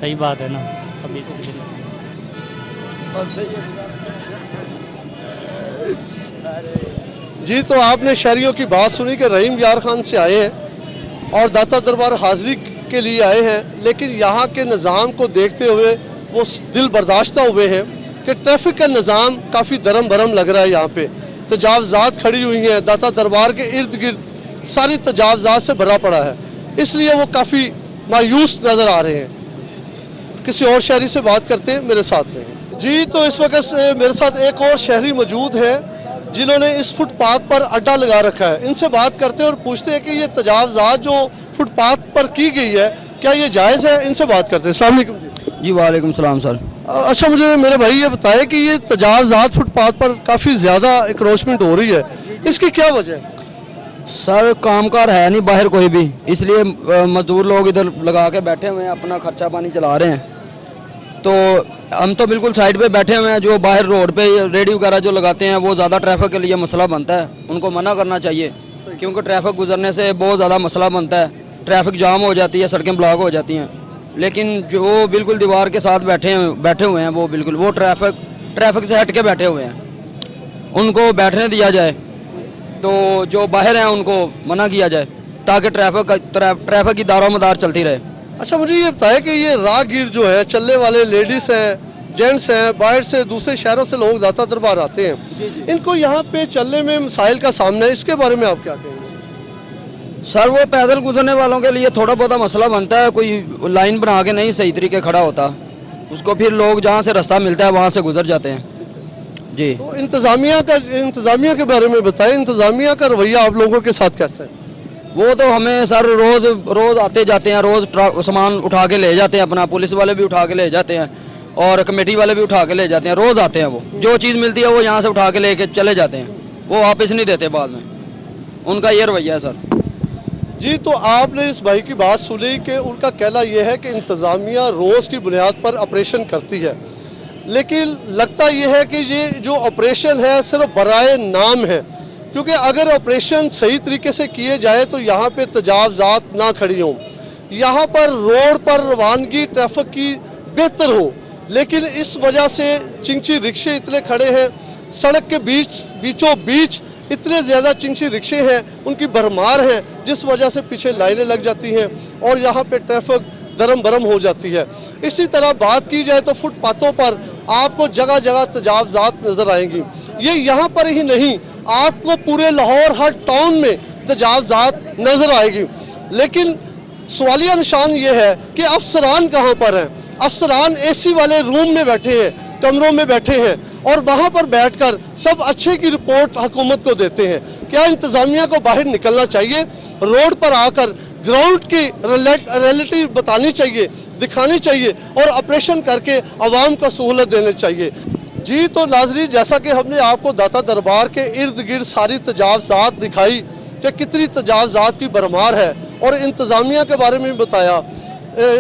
सही बात है ना अभी जी तो आपने शहरियों की बात सुनी कि रहीम यार खान से आए हैं और दाता दरबार हाजिरी के लिए आए हैं लेकिन यहाँ के निज़ाम को देखते हुए वो दिल बर्दाश्ता हुए हैं कि ट्रैफिक का निज़ाम काफ़ी दरम भरम लग रहा है यहाँ पे तजावज़ात खड़ी हुई हैं दाता दरबार के इर्द गिर्द सारी तजावज़ात से भरा पड़ा है इसलिए वो काफ़ी मायूस नज़र आ रहे हैं। किसी और शहरी से बात करते हैं मेरे साथ रहें। जी तो इस वक्त मेरे साथ एक और शहरी मौजूद है जिन्होंने इस फुटपाथ पर अड्डा लगा रखा है इनसे बात करते हैं और पूछते हैं कि ये तजावज़ात जो फुटपाथ पर की गई है क्या ये जायज़ है इनसे बात करते हैं। अस्सलाम वालेकुम जी। वालेकुम सलाम सर। अच्छा मुझे मेरे भाई ये बताएं कि ये तजावज़ात फुटपाथ पर काफ़ी ज़्यादा इंक्रोचमेंट हो रही है इसकी क्या वजह है? सर कामकार है नहीं बाहर कोई भी इसलिए मजदूर लोग इधर लगा के बैठे हुए हैं अपना खर्चा पानी चला रहे हैं तो हम तो बिल्कुल साइड पे बैठे हुए हैं जो बाहर रोड पे रेडी वगैरह जो लगाते हैं वो ज़्यादा ट्रैफिक के लिए मसला बनता है उनको मना करना चाहिए क्योंकि ट्रैफिक गुजरने से बहुत ज़्यादा मसला बनता है ट्रैफिक जाम हो जाती है सड़कें ब्लॉक हो जाती हैं लेकिन जो बिल्कुल दीवार के साथ बैठे हुए हैं वो बिल्कुल वो ट्रैफिक से हट के बैठे हुए हैं उनको बैठने दिया जाए तो जो बाहर हैं उनको मना किया जाए ताकि ट्रैफिक की दारोमदार चलती रहे। अच्छा मुझे ये बताया कि ये राहगीर जो है चलने वाले लेडीज़ हैं जेंट्स हैं बाहर से दूसरे शहरों से लोग दाता दरबार आते हैं इनको यहाँ पे चलने में मसाइल का सामना है इसके बारे में आप क्या कहेंगे? सर वो पैदल गुजरने वालों के लिए थोड़ा बहुत मसला बनता है कोई लाइन बना के नहीं सही तरीके खड़ा होता उसको फिर लोग जहाँ से रास्ता मिलता है वहाँ से गुजर जाते हैं। जी तो इंतज़ामिया के बारे में बताएं इंतज़ामिया का रवैया आप लोगों के साथ कैसा है? वो तो हमें सर रोज़ आते जाते हैं रोज़ सामान उठा के ले जाते हैं अपना पुलिस वाले भी उठा के ले जाते हैं और कमेटी वाले भी उठा के ले जाते हैं रोज़ आते हैं वो जो चीज़ मिलती है वो यहाँ से उठा के लेके चले जाते हैं वो वापस नहीं देते बाद में उनका ये रवैया है सर। जी तो आपने इस भाई की बात सुनी कि उनका कहना यह है कि इंतज़ामिया रोज़ की बुनियाद पर ऑपरेशन करती है लेकिन लगता यह है कि ये जो ऑपरेशन है सिर्फ बराए नाम है क्योंकि अगर ऑपरेशन सही तरीके से किए जाए तो यहाँ पे तजावज़ात ना खड़ी हों यहाँ पर रोड पर रवानगी ट्रैफिक की बेहतर हो लेकिन इस वजह से चिंची रिक्शे इतने खड़े हैं सड़क के बीचों बीच इतने ज़्यादा चिंची रिक्शे हैं उनकी भरमार है जिस वजह से पीछे लाइनें लग जाती हैं और यहाँ पे ट्रैफिक दरम बरम हो जाती है। इसी तरह बात की जाए तो फुटपाथों पर आपको जगह जगह तजावज़ात नज़र आएंगी ये यहाँ पर ही नहीं, आपको पूरे लाहौर हर टाउन में तजावज़ात नज़र आएगी। लेकिन सवालिया निशान ये है कि अफसरान कहाँ पर हैं? अफसरान एसी वाले रूम में बैठे हैं, कमरों में बैठे हैं और वहाँ पर बैठकर सब अच्छे की रिपोर्ट हुकूमत को देते हैं। क्या इंतज़ामिया को बाहर निकलना चाहिए, रोड पर आकर ग्राउंड की रियलिटी बतानी चाहिए, दिखानी चाहिए और ऑपरेशन करके आवाम को सहूलत देनी चाहिए। जी तो नाज़रीन, जैसा कि हमने आपको दाता दरबार के इर्द गिर्द सारी तजावज़ात दिखाई कि कितनी तजावज़ात की भरमार है और इंतज़ामिया के बारे में बताया,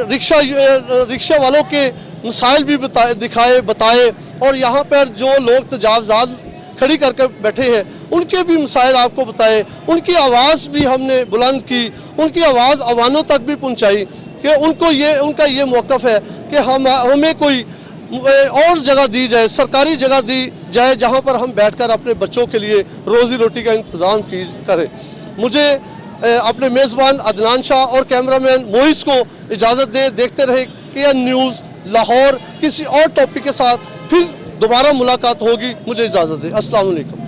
रिक्शा वालों के मसाइल भी बताए और यहाँ पर जो लोग तजावज़ात खड़ी करके बैठे हैं उनके भी मसाइल आपको बताए, उनकी आवाज़ भी हमने बुलंद की, उनकी आवाज़ अवानों तक भी पहुँचाई कि उनका ये मौक़िफ़ है कि हमें कोई और जगह दी जाए, सरकारी जगह दी जाए जहाँ पर हम बैठकर अपने बच्चों के लिए रोज़ी रोटी का इंतज़ाम करें। मुझे अपने मेज़बान अदनान शाह और कैमरामैन मोइस को इजाज़त दे। देखते रहे KN न्यूज़ लाहौर। किसी और टॉपिक के साथ फिर दोबारा मुलाकात होगी। मुझे इजाज़त दे। अस्सलाम वालेकुम।